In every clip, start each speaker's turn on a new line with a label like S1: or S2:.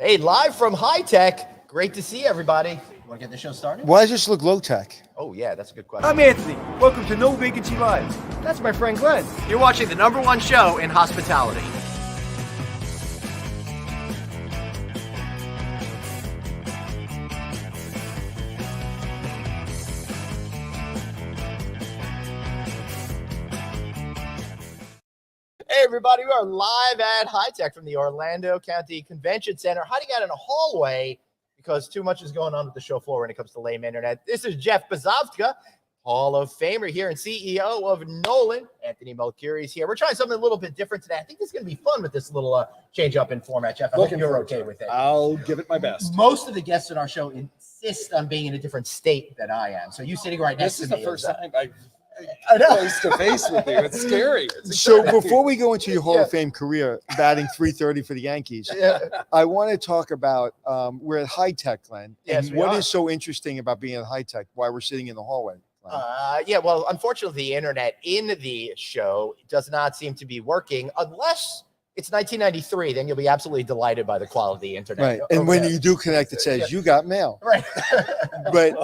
S1: Hey, live from HITEC. Great to see everybody. Want to get the show started?
S2: Why does this look low tech?
S1: Oh, yeah, that's a good question.
S3: I'm Anthony. Welcome to No Vacancy Live. That's my friend Glenn.
S1: You're watching the #1 show in hospitality. Hey, everybody, we are live at HITEC from the Orlando County Convention Center, hiding out in a hallway because too much is going on with the show floor when it comes to lame internet. This is Jeff Bzdawka, Hall of Famer here and CEO of Nolan. Anthony Melchiori is here. We're trying something a little bit different today. I think this is going to be fun with this little change up in format, Jeff. I hope you're okay with it.
S4: I'll give it my best.
S1: Most of the guests on our show insist on being in a different state than I am. So you sitting right next to me.
S4: This is the first time I'm face to face with you. It's scary.
S2: So before we go into your Hall of Fame career, batting .330 for the Yankees, I want to talk about we're at HITEC, Glenn.
S1: Yes,
S2: and what is so interesting about being at HITEC? Why we're sitting in the hallway?
S1: Well, unfortunately, the internet in the show does not seem to be working unless it's 1993. Then you'll be absolutely delighted by the quality of the internet.
S2: Right. And when you do connect, it says you got mail.
S1: Right.
S2: But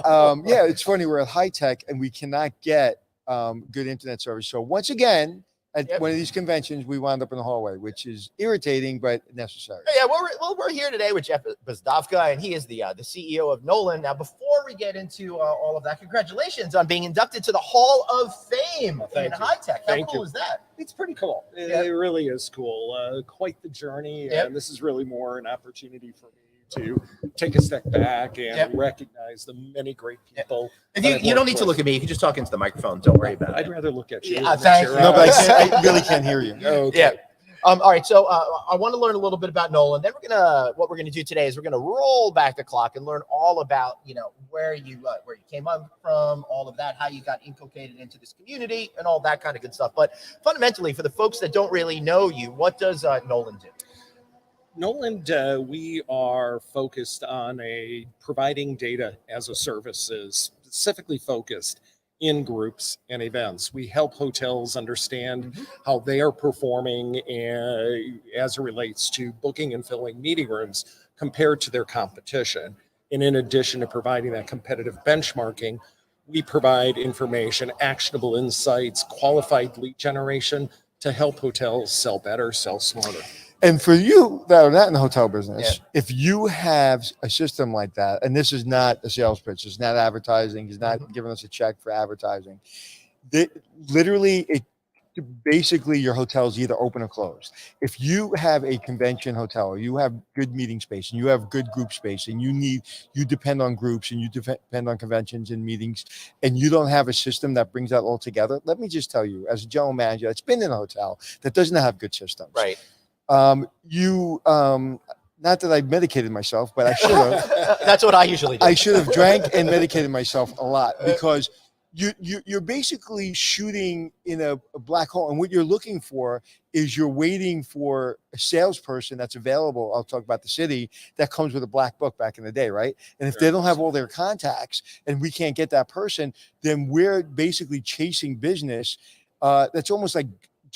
S2: yeah, it's funny. We're at HITEC and we cannot get good internet service. So once again, at one of these conventions, we wound up in the hallway, which is irritating but necessary.
S1: Yeah, we're here today with Jeff Bzdawka, and he is the CEO of Nolan. Now, before we get into all of that, congratulations on being inducted to the Hall of Fame in HITEC. How cool is that?
S4: It's pretty cool. It really is cool. Quite the journey. And this is really more an opportunity for me to take a step back and recognize the many great people.
S1: You don't need to look at me. You can just talk into the microphone. Don't worry about it.
S4: I'd rather look at you.
S1: Thank you.
S2: No, but I really can't hear you.
S4: Okay.
S1: Yeah. All right. So I want to learn a little bit about Nolan. Then what we're gonna do today is we're gonna roll back the clock and learn all about where you came up from, all of that, how you got inculcated into this community, and all that kind of good stuff. But fundamentally, for the folks that don't really know you, what does Nolan do?
S4: Nolan, we are focused on providing data as a service, specifically focused in groups and events. We help hotels understand how they are performing as it relates to booking and filling meeting rooms compared to their competition. And in addition to providing that competitive benchmarking, we provide information, actionable insights, qualified lead generation to help hotels sell better, sell smarter.
S2: And for you that are not in the hotel business, if you have a system like that, and this is not a sales pitch, it's not advertising, it's not giving us a check for advertising. Basically your hotel is either open or closed. If you have a convention hotel, or you have good meeting space, and you have good group space, and you depend on groups, and you depend on conventions and meetings, and you don't have a system that brings that all together, let me just tell you, as a general manager that's been in a hotel that doesn't have good systems.
S1: Right.
S2: Not that I medicated myself, but I should have.
S1: That's what I usually do.
S2: I should have drank and medicated myself a lot, because you're basically shooting in a black hole. And what you're looking for is you're waiting for a salesperson that's available. I'll talk about the city that comes with a black book back in the day, right? And if they don't have all their contacts and we can't get that person, then we're basically chasing business. That's almost like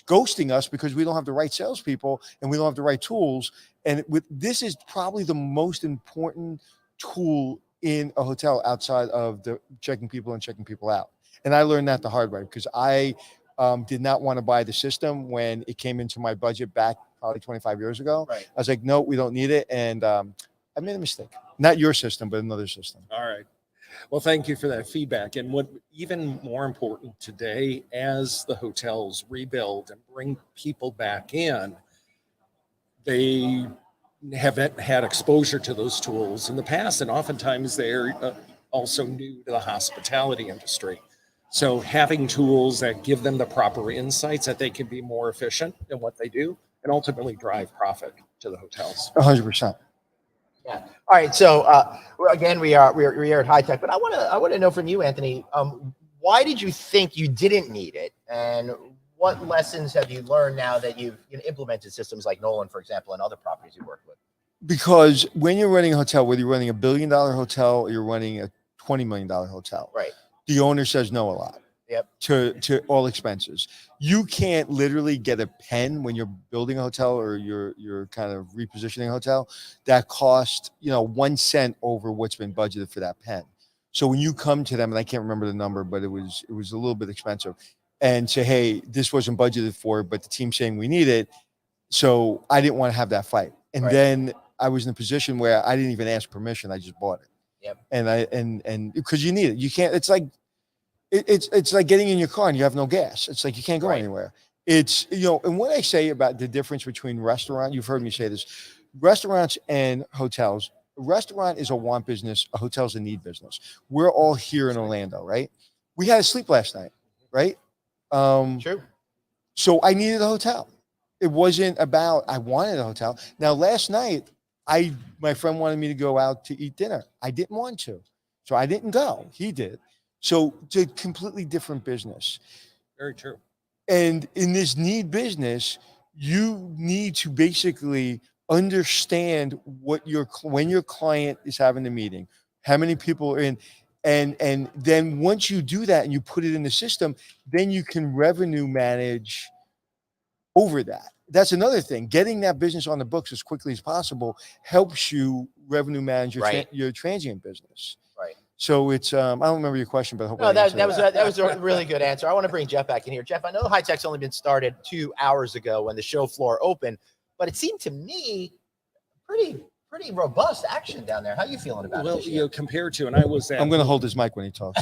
S2: ghosting us because we don't have the right salespeople and we don't have the right tools. And this is probably the most important tool in a hotel outside of the checking people and checking people out. And I learned that the hard way, because I did not want to buy the system when it came into my budget back probably 25 years ago.
S1: Right.
S2: I was like, no, we don't need it. And I made a mistake. Not your system, but another system.
S4: All right. Well, thank you for that feedback. And what even more important today, as the hotels rebuild and bring people back in, they haven't had exposure to those tools in the past. And oftentimes they're also new to the hospitality industry. So having tools that give them the proper insights that they can be more efficient in what they do and ultimately drive profit to the hotels.
S2: 100%.
S1: Yeah. All right. So again, we are at HITEC, but I want to know from you, Anthony, why did you think you didn't need it, and what lessons have you learned now that you've implemented systems like Nolan, for example, and other properties you work with?
S2: Because when you're running a hotel, whether you're running $1 billion hotel or you're running a $20 million hotel,
S1: right,
S2: the owner says no a lot.
S1: Yep.
S2: to all expenses. You can't literally get a pen when you're building a hotel or you're kind of repositioning a hotel that cost 1 cent over what's been budgeted for that pen. So when you come to them, and I can't remember the number, but it was a little bit expensive, and say, hey, this wasn't budgeted for, but the team's saying we need it. So I didn't want to have that fight. And
S1: Right.
S2: then I was in a position where I didn't even ask permission. I just bought it.
S1: Yep.
S2: And because you need it. You can't, it's like getting in your car and you have no gas. It's like you can't go
S1: Right.
S2: anywhere. It's, and what I say about the difference between restaurant, you've heard me say this, restaurants and hotels. A restaurant is a want business, a hotel's a need business. We're all here in Orlando, right? We had to sleep last night, right?
S1: True.
S2: So I needed a hotel. It wasn't about I wanted a hotel. Now last night, my friend wanted me to go out to eat dinner. I didn't want to, so I didn't go. He did. So it's a completely different business.
S4: Very true.
S2: And in this need business, you need to basically understand when your client is having the meeting, how many people are in, and then once you do that and you put it in the system, then you can revenue manage over that. That's another thing. Getting that business on the books as quickly as possible helps you revenue manage your transient business.
S1: Right.
S2: So it's I don't remember your question, but I hope
S1: No,
S2: I
S1: that
S2: answered
S1: was a really good answer. I want to bring Jeff back in here. Jeff, I know HITEC's only been started 2 hours ago when the show floor opened, but it seemed to me pretty robust action down there. How are you feeling about it?
S4: Well, compared to, and I was at,
S2: I'm going to hold his mic when he talks.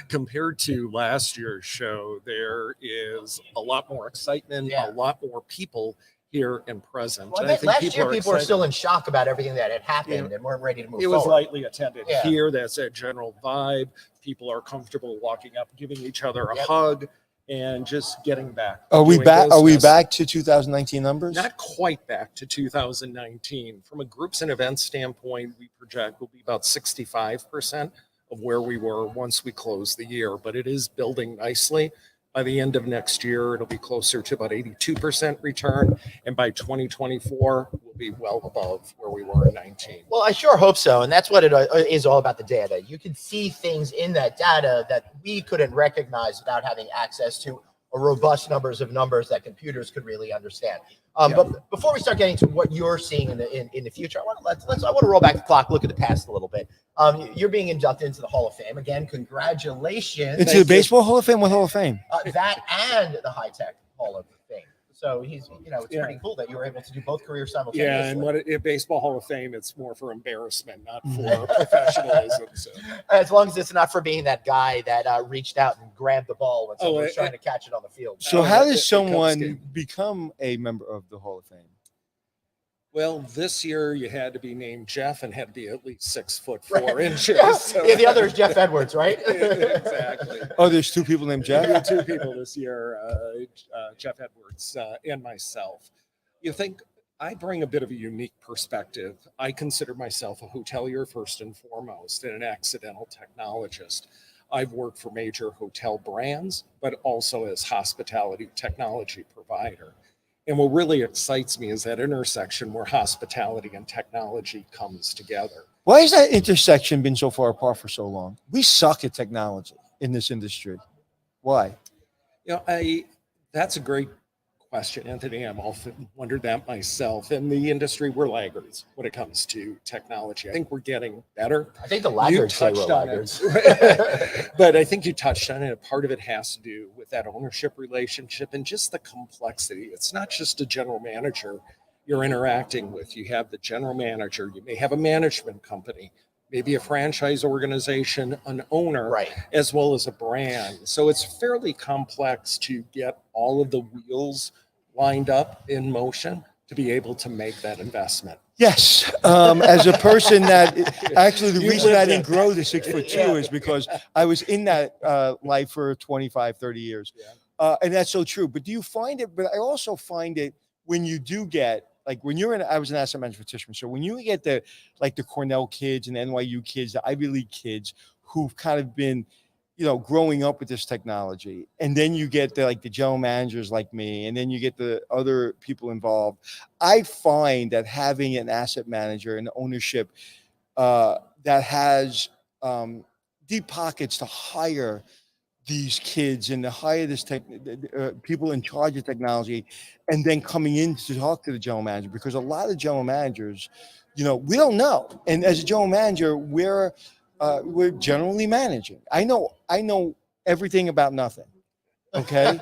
S4: compared to last year's show, there is a lot more excitement, a lot more people here and present.
S1: Well,
S4: And I think
S1: last year people were
S4: excited.
S1: still in shock about everything that had happened and weren't ready to move
S4: It was
S1: forward.
S4: lightly attended here. That's a general vibe. People are comfortable walking up, giving each other a hug, and just getting back.
S2: Are we
S4: doing
S2: back? Are we
S4: business.
S2: back to 2019 numbers?
S4: Not quite back to 2019. From a groups and events standpoint, we project will be about 65% of where we were once we close the year, but it is building nicely. By the end of next year, it'll be closer to about 82% return. And by 2024, we'll be well above where we were in 19.
S1: Well, I sure hope so. And that's what it is all about, the data. You can see things in that data that we couldn't recognize without having access to a robust numbers that computers could really understand. But before we start getting to what you're seeing in the future, I want to roll back the clock, look at the past a little bit. You're being inducted into the Hall of Fame. Again, congratulations.
S2: Into the Baseball Hall of Fame? What Hall of Fame?
S1: That and the HITEC Hall of Fame. So it's pretty cool that you were able to do both careers simultaneously.
S4: Yeah, and what Baseball Hall of Fame, it's more for embarrassment, not for professionalism. So.
S1: As long as it's not for being that guy that reached out and grabbed the ball when someone was trying to catch it on the field.
S2: So how does someone become a member of the Hall of Fame?
S4: Well, this year you had to be named Jeff and had to be at least 6'4" inches. So.
S1: Yeah, the other is Jeff Edwards, right?
S4: Exactly.
S2: Oh, there's two people named Jeff?
S4: There are two people this year, Jeff Edwards and myself. You think I bring a bit of a unique perspective. I consider myself a hotelier first and foremost and an accidental technologist. I've worked for major hotel brands, but also as hospitality technology provider. And what really excites me is that intersection where hospitality and technology comes together.
S2: Why has that intersection been so far apart for so long? We suck at technology in this industry. Why?
S4: That's a great question, Anthony. I've often wondered that myself. In the industry, we're laggards when it comes to technology. I think we're getting better.
S1: I think the laggards say we're laggards.
S4: But I think you touched on it. Part of it has to do with that ownership relationship and just the complexity. It's not just a general manager you're interacting with. You have the general manager. You may have a management company, maybe a franchise organization, an owner, as well as a brand. So it's fairly complex to get all of the wheels lined up in motion to be able to make that investment.
S2: Yes. As a person that actually the reason I didn't grow to 6'2" is because I was in that life for 25, 30 years. And that's so true. But do you find it? But I also find it when you do get, like when you're in, I was an asset management practitioner. So when you get the Cornell kids and the NYU kids, the Ivy League kids who've kind of been, growing up with this technology, and then you get the general managers like me, and then you get the other people involved. I find that having an asset manager and ownership that has deep pockets to hire these kids and to hire this people in charge of technology, and then coming in to talk to the general manager, because a lot of general managers, we don't know. And as a general manager, we're generally managing. I know everything about nothing. Okay.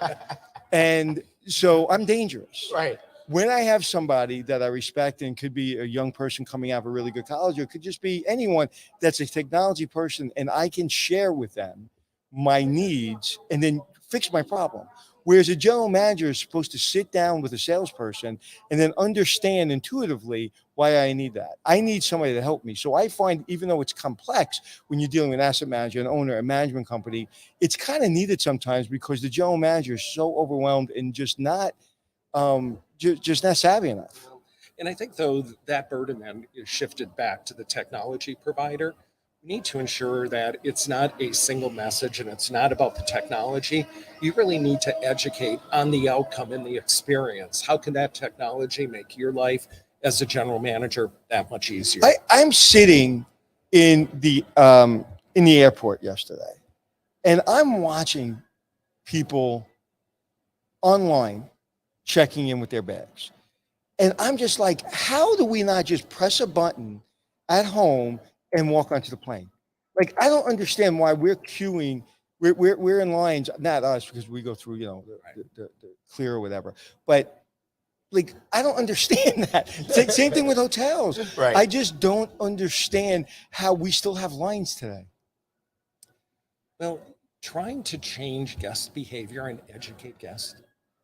S2: And so I'm dangerous.
S1: Right.
S2: When I have somebody that I respect, and could be a young person coming out of a really good college, or it could just be anyone that's a technology person, and I can share with them my needs and then fix my problem. Whereas a general manager is supposed to sit down with a salesperson and then understand intuitively why I need that. I need somebody to help me. So I find, even though it's complex when you're dealing with an asset manager, an owner, a management company, it's kind of needed sometimes, because the general manager is so overwhelmed and just not savvy enough.
S4: And I think, though, that burden then is shifted back to the technology provider. We need to ensure that it's not a single message and it's not about the technology. You really need to educate on the outcome and the experience. How can that technology make your life as a general manager that much easier?
S2: I'm sitting in the airport yesterday, and I'm watching people online checking in with their bags. And I'm just like, how do we not just press a button at home and walk onto the plane? Like, I don't understand why we're queuing. We're in lines, not us, because we go through, the clear or whatever. But like, I don't understand that. Same thing with hotels.
S1: Right.
S2: I just don't understand how we still have lines today.
S4: Well, trying to change guest behavior and educate guests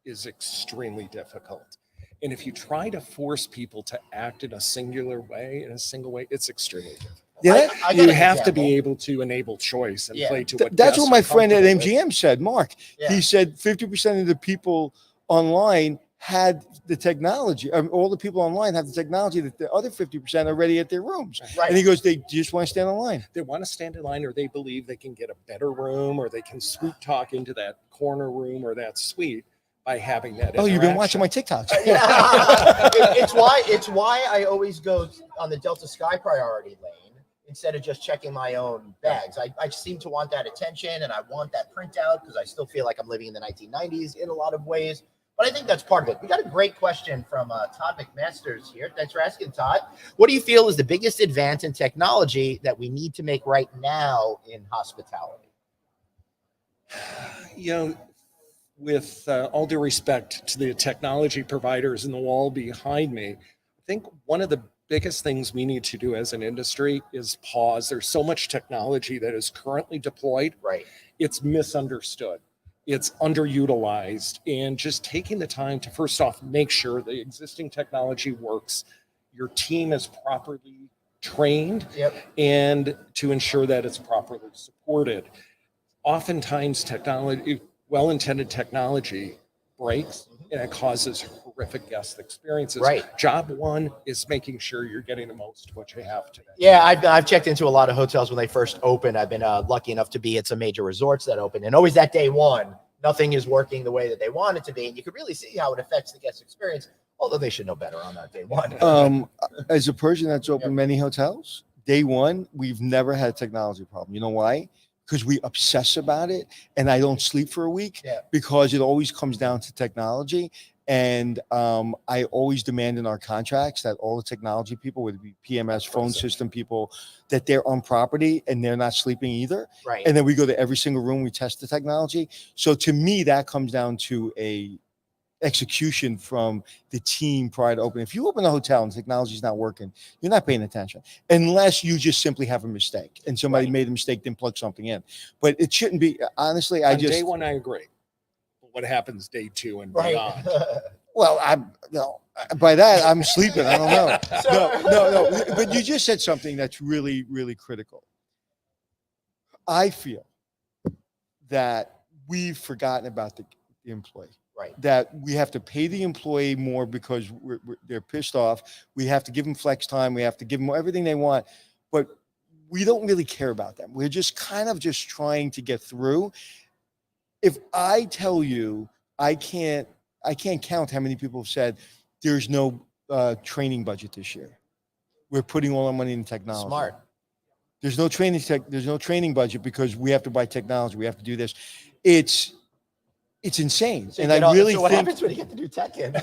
S4: is extremely difficult. And if you try to force people to act in a single way, it's extremely difficult.
S2: Yeah,
S4: You have to be able to enable choice and play to what
S2: that's
S4: guests
S2: what my
S4: are
S2: friend at
S4: comfortable
S2: MGM said, Mark.
S1: Yeah.
S2: He said 50% of the people online had the technology. All the people online have the technology that the other 50% are ready at their rooms.
S1: Right.
S2: And he goes, they just want to stand in line.
S4: They want to stand in line, or they believe they can get a better room, or they can sweet talk into that corner room or that suite by having that.
S2: Oh, you've been watching my TikToks.
S1: Yeah. It's why I always go on the Delta Sky priority lane instead of just checking my own bags. I seem to want that attention, and I want that printout, because I still feel like I'm living in the 1990s in a lot of ways. But I think that's part of it. We got a great question from Todd McMasters here. Thanks for asking, Todd. What do you feel is the biggest advance in technology that we need to make right now in hospitality?
S4: With all due respect to the technology providers in the wall behind me, I think one of the biggest things we need to do as an industry is pause. There's so much technology that is currently deployed.
S1: Right.
S4: It's misunderstood. It's underutilized, and just taking the time to, first off, make sure the existing technology works, your team is properly trained, and to ensure that it's properly supported. Oftentimes, well-intended technology breaks, and it causes horrific guest experiences.
S1: Right.
S4: Job one is making sure you're getting the most of what you have today.
S1: Yeah, I've checked into a lot of hotels when they first open. I've been lucky enough to be at some major resorts that open, and always that day one, nothing is working the way that they want it to be, and you can really see how it affects the guest experience. Although they should know better on that day one.
S2: As a person that's opened many hotels, day one, we've never had a technology problem. You know why? Because we obsess about it, and I don't sleep for a week because it always comes down to technology. And I always demand in our contracts that all the technology people, whether it be PMS, phone system people, that they're on property and they're not sleeping either.
S1: Right.
S2: And then we go to every single room, we test the technology. So to me, that comes down to a execution from the team prior to opening. If you open a hotel and technology is not working, you're not paying attention, unless you just simply have a mistake and somebody made a mistake, then plug something in. But it shouldn't be. Honestly,
S4: On day one, I agree. But what happens day two and beyond?
S2: Well, by that I'm sleeping. I don't know. No. But you just said something that's really, really critical. I feel that we've forgotten about the employee.
S1: Right.
S2: That we have to pay the employee more because they're pissed off. We have to give them flex time. We have to give them everything they want, but we don't really care about them. We're just kind of just trying to get through. If I tell you, I can't count how many people have said there's no training budget this year. We're putting all our money in technology.
S1: Smart.
S2: There's no training budget because we have to buy technology. We have to do this. it's insane.
S1: So
S2: And I really
S1: so what
S2: think
S1: happens when you get the new tech in?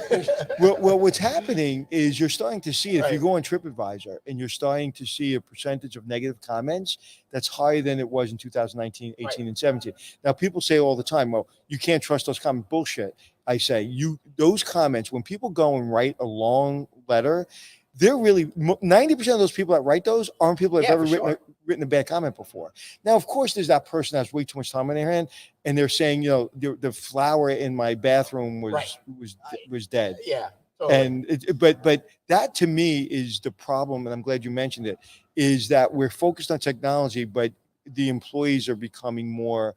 S2: well, what's happening is you're starting to see, if you
S1: Right.
S2: go on TripAdvisor and you're starting to see a percentage of negative comments that's higher than it was in 2019, 18,
S1: Right.
S2: and 17. Now, people say all the time, well, you can't trust those comments. Bullshit. I say, those comments, when people go and write a long letter, they're really 90% of those people that write those aren't people that have
S1: Yeah,
S2: ever
S1: for
S2: written a bad comment before. Now, of course, there's that person that has way too much time on their hand, and they're saying, the flower in my bathroom
S1: Right.
S2: was dead.
S1: Yeah. Totally.
S2: And but that to me is the problem, and I'm glad you mentioned it, is that we're focused on technology, but the employees are becoming more.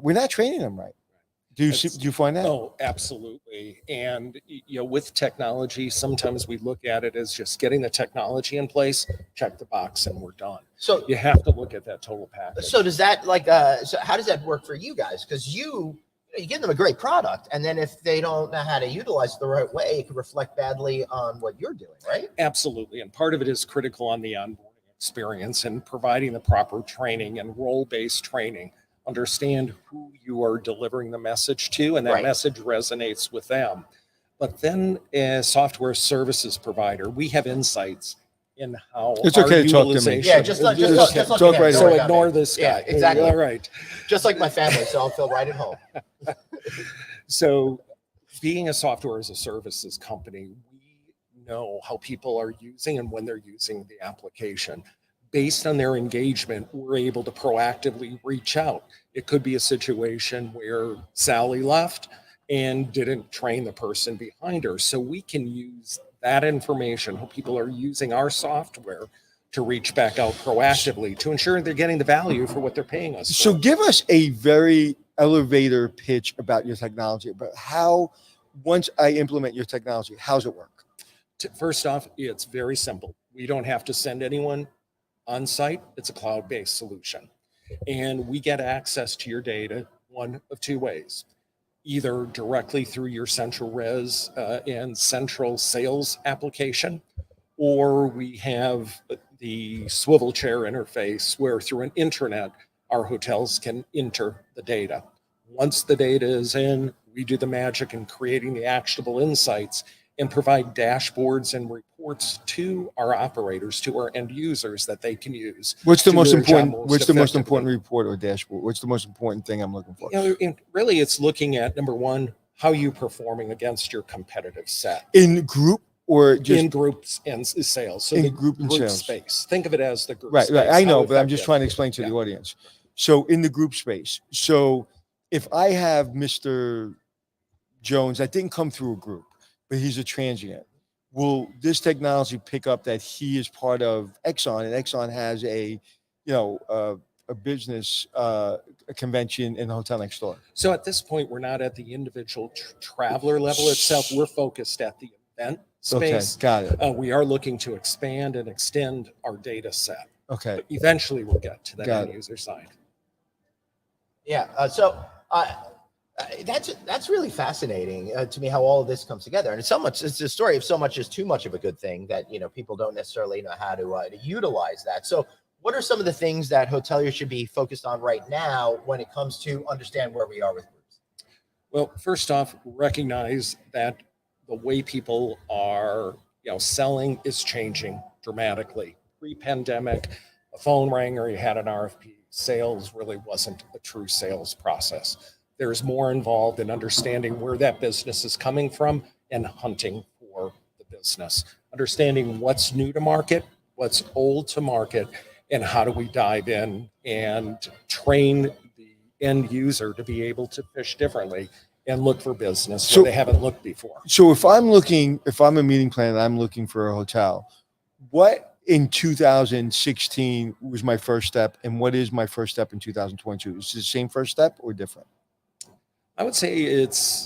S2: We're not training them right. Do you find that?
S4: Oh, absolutely. And with technology, sometimes we look at it as just getting the technology in place, check the box, and we're done.
S1: So
S4: You have to look at that total package.
S1: So does that so how does that work for you guys? Because you give them a great product, and then if they don't know how to utilize it the right way, it could reflect badly on what you're doing, right?
S4: Absolutely. And part of it is critical on the onboarding experience and providing the proper training and role-based training. Understand who you are delivering the message to, and that
S1: Right.
S4: message resonates with them. But then as software services provider, we have insights in how
S2: It's
S4: our
S2: okay to talk to me.
S4: utilization.
S1: Yeah, just let
S2: talk
S1: me
S2: right
S4: So
S2: away.
S4: ignore this guy.
S1: Yeah, exactly.
S4: All right.
S1: Just like my family, so I'll feel right at home.
S4: So being a software as a services company, we know how people are using and when they're using the application. Based on their engagement, we're able to proactively reach out. It could be a situation where Sally left and didn't train the person behind her. So we can use that information, how people are using our software, to reach back out proactively to ensure they're getting the value for what they're paying us
S2: So
S4: for.
S2: give us a very elevator pitch about your technology, but how, once I implement your technology, how's it work?
S4: First off, it's very simple. We don't have to send anyone on site. It's a cloud-based solution. And we get access to your data one of two ways, either directly through your central res and central sales application, or we have the swivel chair interface where through an intranet, our hotels can enter the data. Once the data is in, we do the magic in creating the actionable insights and provide dashboards and reports to our operators, to our end users that they can use.
S2: What's the
S4: to
S2: most
S4: do their job
S2: important? What's the most
S4: effectively.
S2: important report or dashboard? What's the most important thing I'm looking for?
S4: And really, it's looking at, number one, how you performing against your competitive set
S2: In group or just
S4: in groups and sales. So
S2: in
S4: the
S2: group and sales?
S4: space. Think of it as the group
S2: Right,
S4: space.
S2: right. I
S4: how
S2: know, but I'm just
S4: effective.
S2: trying to explain to the audience. So in the group space, so if I have Mr. Jones that didn't come through a group, but he's a transient, will this technology pick up that he is part of Exxon, and Exxon has a business a convention in the hotel next door?
S4: So at this point, we're not at the individual traveler level itself. We're focused at the event space.
S2: Okay, got it.
S4: We are looking to expand and extend our data set.
S2: Okay,
S4: But eventually, we'll get to that
S2: Got
S4: end
S2: it.
S4: user side.
S1: Yeah. That's really fascinating to me how all of this comes together, and it's a story of so much is too much of a good thing that people don't necessarily know how to utilize that. So what are some of the things that hoteliers should be focused on right now when it comes to understand where we are with groups?
S4: Well, first off, recognize that the way people are, selling is changing dramatically. Pre-pandemic, a phone rang or you had an RFP. Sales really wasn't a true sales process. There's more involved in understanding where that business is coming from and hunting for the business. Understanding what's new to market, what's old to market, and how do we dive in and train the end user to be able to fish differently and look for business
S2: So-
S4: where they haven't looked before.
S2: so if I'm a meeting planner and I'm looking for a hotel, what in 2016 was my first step, and what is my first step in 2022? Is it the same first step or different?
S4: I would say it's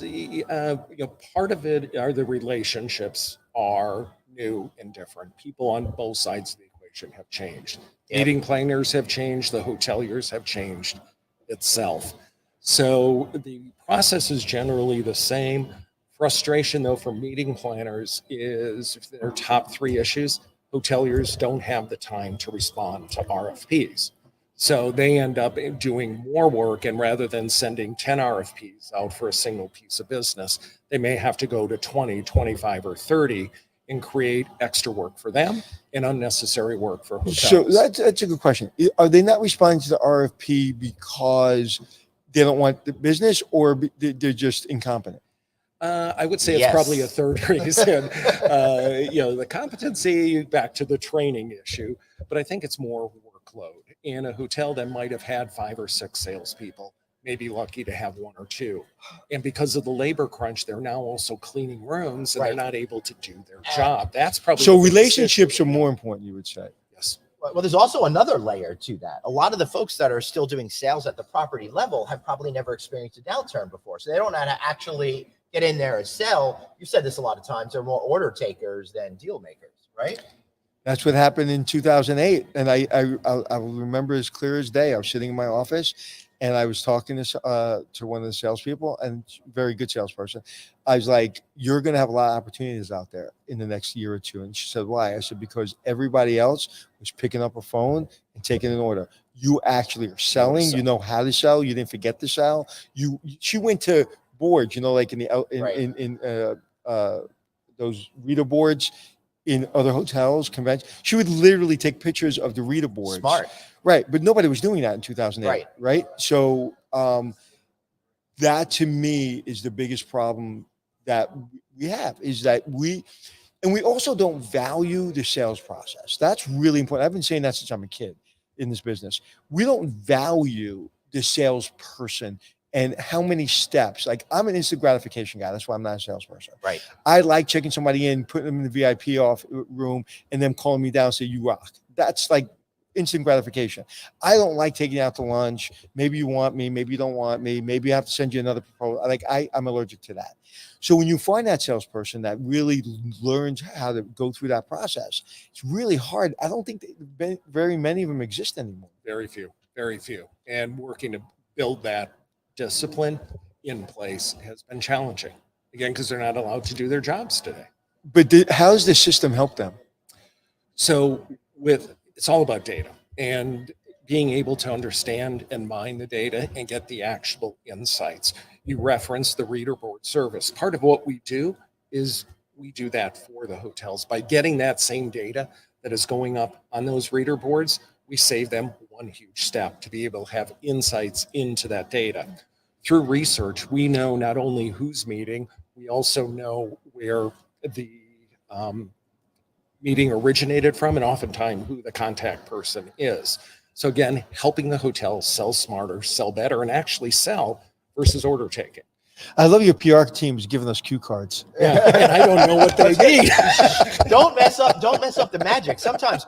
S4: part of it are the relationships are new and different. People on both sides of the equation have changed.
S1: Yep.
S4: Meeting planners have changed. The hoteliers have changed itself. So the process is generally the same. Frustration, though, for meeting planners is their top three issues. Hoteliers don't have the time to respond to RFPs. So they end up doing more work, and rather than sending 10 RFPs out for a single piece of business, they may have to go to 20, 25, or 30 and create extra work for them and unnecessary work for hotels.
S2: So that's a good question. Are they not responding to the RFP because they don't want the business, or they're just incompetent?
S4: I would say it's probably a third reason. The competency, back to the training issue, but I think it's more workload. In a hotel that might have had 5 or 6 salespeople, maybe lucky to have 1 or 2. And because of the labor crunch, they're now also cleaning rooms, and they're not able to do their job. That's probably
S2: so relationships are more important, you would say.
S4: Yes.
S1: Well, there's also another layer to that. A lot of the folks that are still doing sales at the property level have probably never experienced a downturn before. So they don't know how to actually get in there and sell. You've said this a lot of times. They're more order takers than deal makers, right?
S2: That's what happened in 2008. And I will remember as clear as day. I was sitting in my office and I was talking to one of the salespeople, and very good salesperson. I was like, you're going to have a lot of opportunities out there in the next year or 2. And she said, why? I said, because everybody else was picking up a phone and taking an order. You actually are selling. You know how to sell. You didn't forget to sell. She went to boards, like in those reader boards in other hotels, conventions. She would literally take pictures of the reader boards.
S1: Smart.
S2: Right. But nobody was doing that in 2008. Right. So that to me is the biggest problem that we have, is that we also don't value the sales process. That's really important. I've been saying that since I'm a kid in this business. We don't value the salesperson and how many steps. Like, I'm an instant gratification guy. That's why I'm not a salesperson.
S1: Right.
S2: I like checking somebody in, putting them in the VIP room, and them calling me down and say, you rock. That's like instant gratification. I don't like taking out to lunch. Maybe you want me, maybe you don't want me. Maybe I have to send you another proposal. Like, I'm allergic to that. So when you find that salesperson that really learns how to go through that process, it's really hard. I don't think very many of them exist anymore.
S4: Very few. And working to build that discipline in place has been challenging, again, because they're not allowed to do their jobs today.
S2: But how does the system help them?
S4: So it's all about data and being able to understand and mine the data and get the actionable insights. You referenced the reader board service. Part of what we do is we do that for the hotels. By getting that same data that is going up on those reader boards, we save them one huge step to be able to have insights into that data. Through research, we know not only who's meeting, we also know where the meeting originated from, and oftentimes who the contact person is. So again, helping the hotels sell smarter, sell better, and actually sell versus order taking.
S2: I love your PR team's giving us cue cards.
S4: Yeah, and I don't know what they mean.
S1: Don't mess up the magic. Sometimes,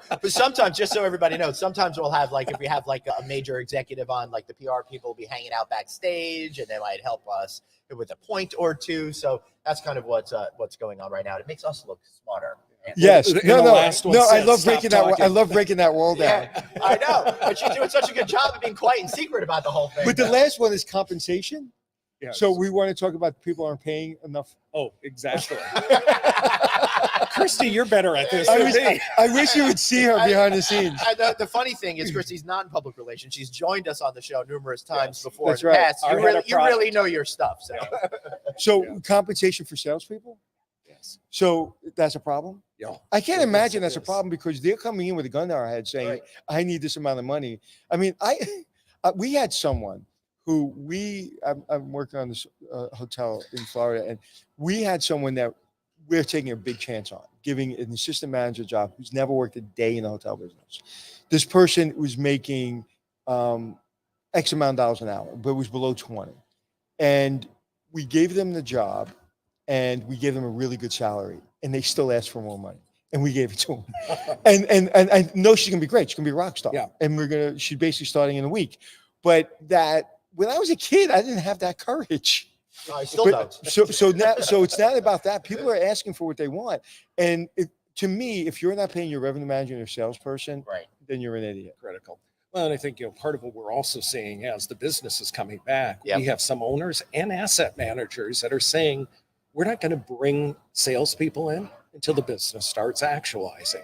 S1: just so everybody knows, sometimes we'll have, like, if we have like a major executive on, like, the PR people will be hanging out backstage, and they might help us with a point or two. So that's kind of what's going on right now. It makes us look smarter.
S2: Yes. No. I love
S4: breaking that.
S2: I love breaking that wall down.
S1: Yeah, I know, but you're doing such a good job of being quiet and secret about the whole thing.
S2: But the last one is compensation.
S4: Yes.
S2: So we want to talk about people aren't paying enough.
S4: Oh, exactly. Christy, you're better at this.
S2: I wish you would see her behind the scenes.
S1: The funny thing is, Christy's not in public relations. She's joined us on the show numerous times before.
S2: That's right.
S1: Past. You really know your stuff.
S2: So compensation for salespeople.
S4: Yes.
S2: So that's a problem.
S4: Yeah.
S2: I can't imagine that's a problem, because they're coming in with a gun to our head saying, I need this amount of money. I mean, we had someone who I'm working on this hotel in Florida, and we had someone that we're taking a big chance on, giving an assistant manager job who's never worked a day in the hotel business. This person was making X amount of dollars an hour, but was below 20. And we gave them the job, and we gave them a really good salary, and they still asked for more money. And we gave it to them. and I know she's gonna be great. She's gonna be a rock star.
S4: Yeah.
S2: And she's basically starting in a week. But when I was a kid, I didn't have that courage.
S1: No, I still don't.
S2: So it's not about that. People are asking for what they want. And to me, if you're not paying your revenue manager and your salesperson, then you're an idiot.
S4: Critical. Well, and I think, part of what we're also seeing as the business is coming back, we have some owners and asset managers that are saying, we're not going to bring salespeople in until the business starts actualizing.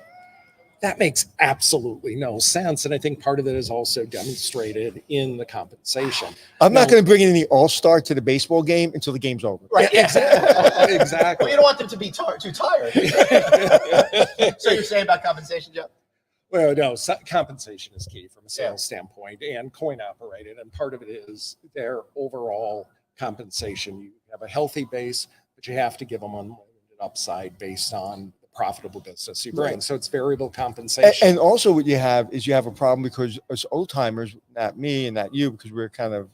S4: That makes absolutely no sense. And I think part of it is also demonstrated in the compensation.
S2: I'm not
S4: Now-
S2: going to bring in the all-star to the baseball game until the game's over.
S1: Right.
S4: Yeah, exactly. Exactly.
S1: Well, you don't want them to be too tired. So you're saying about compensation, Joe?
S4: Well, no, compensation is key from a sales standpoint and coin operated. And part of it is their overall compensation. You have a healthy base, but you have to give them unlimited upside based on the profitable business you bring.
S2: Right.
S4: So it's variable compensation.
S2: And also what you have is you have a problem because as old timers, not me and not you, because we're kind of,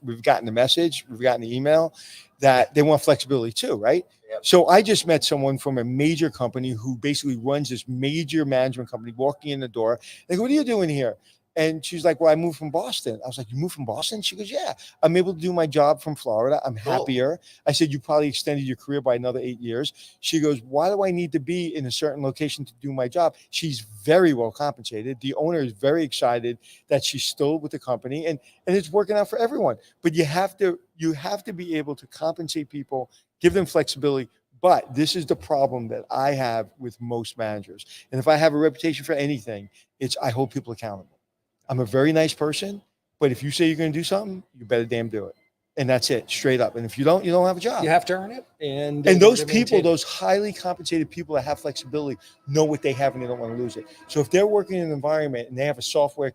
S2: we've gotten the message, we've gotten the email that they want flexibility too, right?
S1: Yep.
S2: So I just met someone from a major company who basically runs this major management company, walking in the door. They go, what are you doing here? And she's like, well, I moved from Boston. I was like, you moved from Boston? She goes, yeah, I'm able to do my job from Florida. I'm happier. I said, you probably extended your career by another 8 years. She goes, why do I need to be in a certain location to do my job? She's very well compensated. The owner is very excited that she's still with the company and it's working out for everyone. But you have to be able to compensate people, give them flexibility. But this is the problem that I have with most managers. And if I have a reputation for anything, it's I hold people accountable. I'm a very nice person, but if you say you're going to do something, you better damn do it. And that's it, straight up. And if you don't have a job.
S4: You have to earn it. And
S2: those people, those highly compensated people that have flexibility know what they have and they don't want to lose it. So if they're working in an environment and they have a software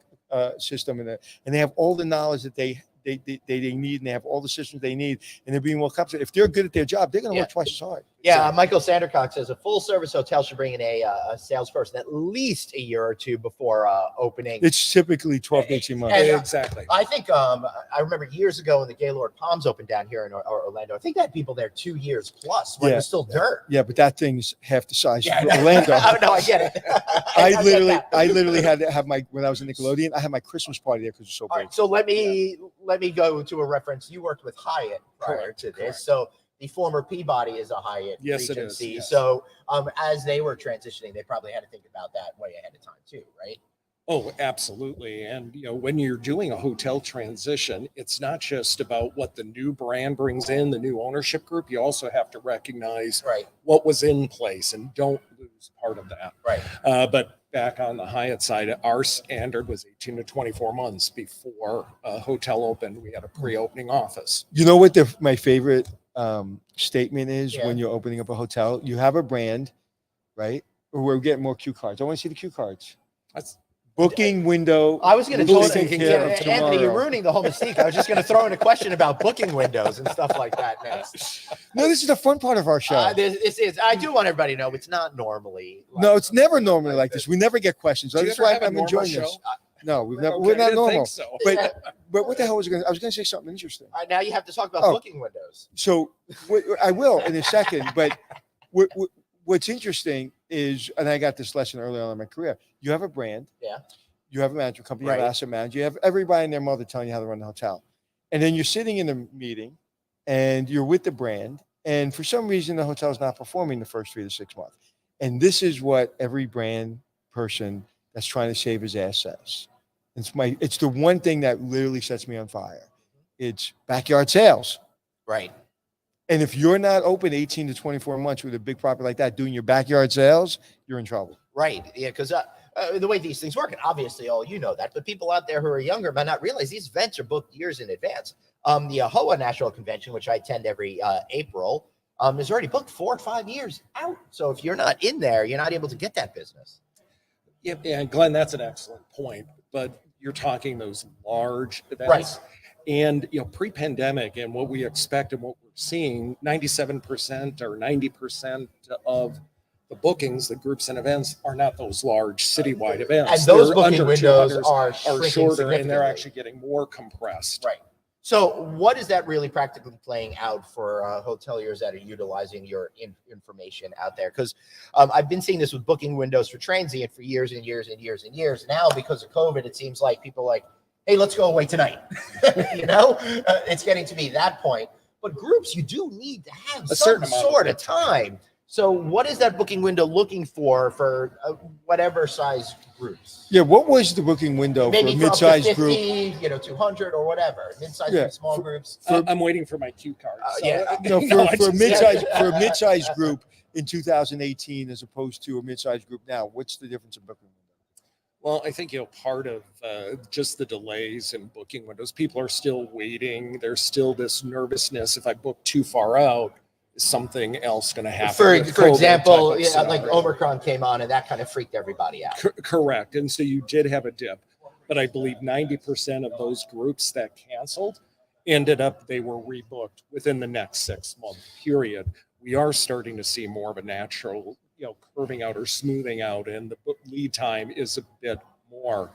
S2: system and they have all the knowledge that they need and they have all the systems they need and they're being well compensated, if they're good at their job, they're going to work twice as hard.
S1: Yeah, Michael Sandercock says a full-service hotel should bring in a salesperson at least a year or two before opening.
S2: It's typically 12 to 18 months.
S1: And,
S4: exactly.
S1: I think I remember years ago when the Gaylord Palms opened down here in Orlando. I think they had people there 2 years plus when it was still dirt.
S2: Yeah, but that thing's half the size of
S1: No.
S2: Orlando.
S1: No, I get it.
S2: I literally had to have when I was in Nickelodeon, I had my Christmas party there because it's so big.
S1: All right, so let me go to a reference. You worked with Hyatt prior to this,
S4: correct.
S1: So the former Peabody is a Hyatt
S4: Yes, it
S1: Regency.
S4: is, yes.
S1: So as they were transitioning, they probably had to think about that way ahead of time too, right?
S4: Oh, absolutely. And, when you're doing a hotel transition, it's not just about what the new brand brings in, the new ownership group. You also have to recognize what was in place and don't lose part of that.
S1: Right.
S4: But back on the Hyatt side, our standard was 18 to 24 months before a hotel opened. We had a pre-opening office.
S2: You know what my favorite statement is when you're opening up a hotel? You have a brand, right? Or we're getting more cue cards. I want to see the cue cards.
S4: That's
S2: Booking window.
S1: I was going to
S2: will be
S1: totally,
S2: taken care of
S1: Anthony, you're
S2: tomorrow.
S1: ruining the whole mystique. I was just going to throw in a question about booking windows and stuff like that next.
S2: No, this is the fun part of our show.
S1: This is. I do want everybody to know it's not normally.
S2: No, it's never normally like this. We never get questions.
S4: Do you
S2: That's
S4: ever
S2: why
S4: have a
S2: I'm
S4: normal
S2: enjoying
S4: show?
S2: this. No, we're
S4: Okay,
S2: not
S4: I didn't
S2: normal.
S4: think so.
S2: But what the hell was I going to say something interesting.
S1: All right, now you have to talk about
S2: Oh.
S1: booking windows.
S2: So I will in a second, but what's interesting is, and I got this lesson early on in my career, you have a brand.
S1: Yeah.
S2: You have a management company, you have an asset manager, you have everybody and their mother telling you how to run the hotel. And then you're sitting in a meeting and you're with the brand. And for some reason, the hotel is not performing the first 3 to 6 months. And this is what every brand person that's trying to save his ass says. It's the one thing that literally sets me on fire. It's backyard sales.
S1: Right.
S2: And if you're not open 18 to 24 months with a big property like that, doing your backyard sales, you're in trouble.
S1: Right. Yeah. Because the way these things work, and obviously all you know that, but people out there who are younger might not realize these events are booked years in advance. The AHOA National Convention, which I attend every April, is already booked 4 or 5 years out. So if you're not in there, you're not able to get that business.
S4: Yeah, Glenn, that's an excellent point. But you're talking those large events.
S1: Right.
S4: And, pre-pandemic and what we expect and what we're seeing, 97% or 90% of the bookings, the groups and events are not those large citywide events.
S1: And those
S4: They're
S1: booking
S4: under
S1: windows
S4: 200s,
S1: are
S4: are
S1: shrinking
S4: shorter and they're
S1: significantly.
S4: actually getting more compressed.
S1: Right. So what is that really practically playing out for hoteliers that are utilizing your information out there? Because I've been seeing this with booking windows for transient for years and years and years and years. Now, because of COVID, it seems like people are like, hey, let's go away tonight. It's getting to be that point. But groups, you do need to have
S4: A
S1: some
S4: certain amount
S1: sort of time. So what is that booking window looking for whatever size groups?
S2: Yeah, what was the booking window
S1: Maybe
S2: for a
S1: for up to
S2: mid-sized
S1: 50,
S2: group?
S1: 200 or whatever. Mid-sized
S2: Yeah,
S1: and small groups.
S4: I'm waiting for my cue card.
S2: No, for a mid-sized group, in 2018 as opposed to a mid-sized group now? What's the difference in booking window?
S4: Well, I think, part of just the delays in booking windows, people are still waiting. There's still this nervousness. If I book too far out, is something else going to happen?
S1: For
S4: COVID
S1: example,
S4: type of
S1: yeah, like
S4: scenario.
S1: Omicron came on and that kind of freaked everybody out.
S4: Correct. And so you did have a dip, but I believe 90% of those groups that canceled ended up, they were rebooked within the next 6-month period. We are starting to see more of a natural, curving out or smoothing out, and the lead time is a bit more.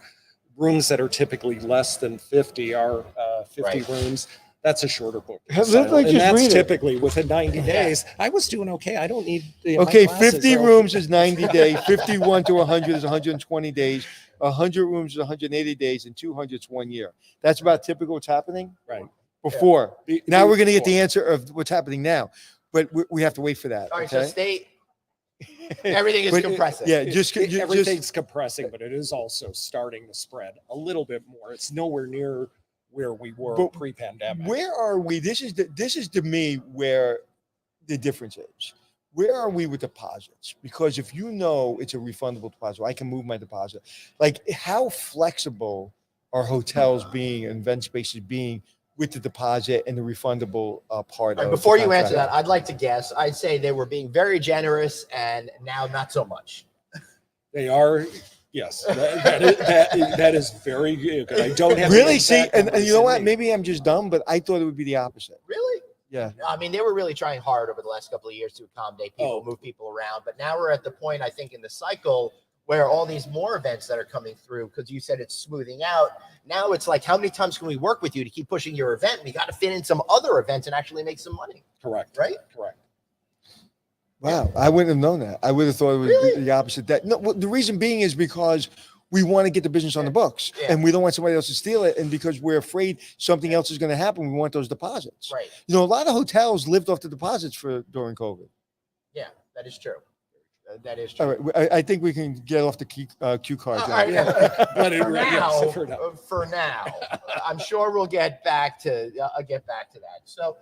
S4: Rooms that are typically less than 50 are 50
S1: Right.
S4: rooms. That's a shorter booking
S2: Let's
S4: cycle,
S2: like
S4: and
S2: just
S4: that's
S2: read it.
S4: typically within 90 days. I was doing okay. I don't need my
S2: Okay,
S4: glasses
S2: 50
S4: are-
S2: rooms is 90 days, 51 to 100 is 120 days, 100 rooms is 180 days, and 200 is 1 year. That's about typical what's happening
S4: Right.
S2: before.
S4: Be-
S2: Now we're going to get the
S4: before.
S2: answer of what's happening now, but we have to wait for that.
S1: All right, so
S2: Okay.
S1: state everything is
S2: But,
S1: compressing.
S2: Yeah, just
S4: Everything's compressing, but it is also starting to spread a little bit more. It's nowhere near where we were
S2: But
S4: pre-pandemic.
S2: where are we? This is to me where the difference is. Where are we with deposits? Because if you know it's a refundable deposit, I can move my deposit. Like, how flexible are hotels being and event spaces being with the deposit and the refundable part?
S1: All right,
S2: of
S1: before
S2: the
S1: you answer
S2: contract?
S1: that, I'd like to guess. I'd say they were being very generous and now not so much.
S4: They are, yes, that is very good. I don't have
S2: Really?
S4: the
S2: See,
S4: exact
S2: and
S4: numbers
S2: you know
S4: in
S2: what?
S4: me.
S2: Maybe I'm just dumb, but I thought it would be the opposite.
S1: Really?
S2: Yeah.
S1: I mean, they were really trying hard over the last couple of years to accommodate people, move people around. But now we're at the point, I think, in the cycle where all these more events that are coming through, because you said it's smoothing out. Now it's like, how many times can we work with you to keep pushing your event? We got to fit in some other events and actually make some money.
S4: Correct.
S1: Right?
S4: Correct.
S2: Wow, I wouldn't have known that. I would have thought it was
S1: Really?
S2: the opposite. That no, well, the reason being is because we want to get the business on the books,
S1: Yeah.
S2: and we don't want somebody else to steal it, and because we're afraid something else is going to happen, we want those deposits.
S1: Right.
S2: You know, a lot of hotels lived off the deposits during COVID.
S1: Yeah, that is true. That is true.
S2: All right, I think we can get off the cue cards.
S1: All
S2: now.
S1: right.
S4: But
S1: for, now,
S4: yes,
S1: for now, I'm sure we'll get back to that. So,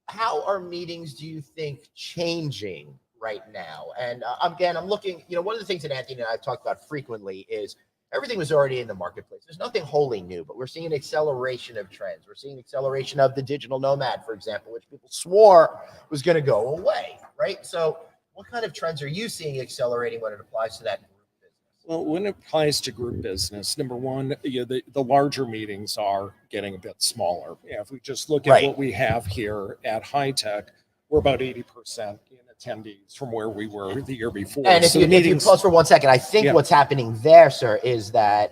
S1: how are meetings, do you think, changing right now? And again, I'm looking. One of the things that Anthony and I have talked about frequently is everything was already in the marketplace. There's nothing wholly new, but we're seeing an acceleration of trends. We're seeing acceleration of the digital nomad, for example, which people swore was going to go away. Right. So, what kind of trends are you seeing accelerating when it applies to that group business?
S4: Well, when it applies to group business, number one, the larger meetings are getting a bit smaller. Yeah, if we just look at
S1: Right.
S4: what we have here at HITEC, we're about 80% in attendees from where we were the year before.
S1: And if
S4: So
S1: you,
S4: the
S1: if you
S4: meetings-
S1: pause for 1 second, I think
S4: Yeah.
S1: what's happening there, sir, is that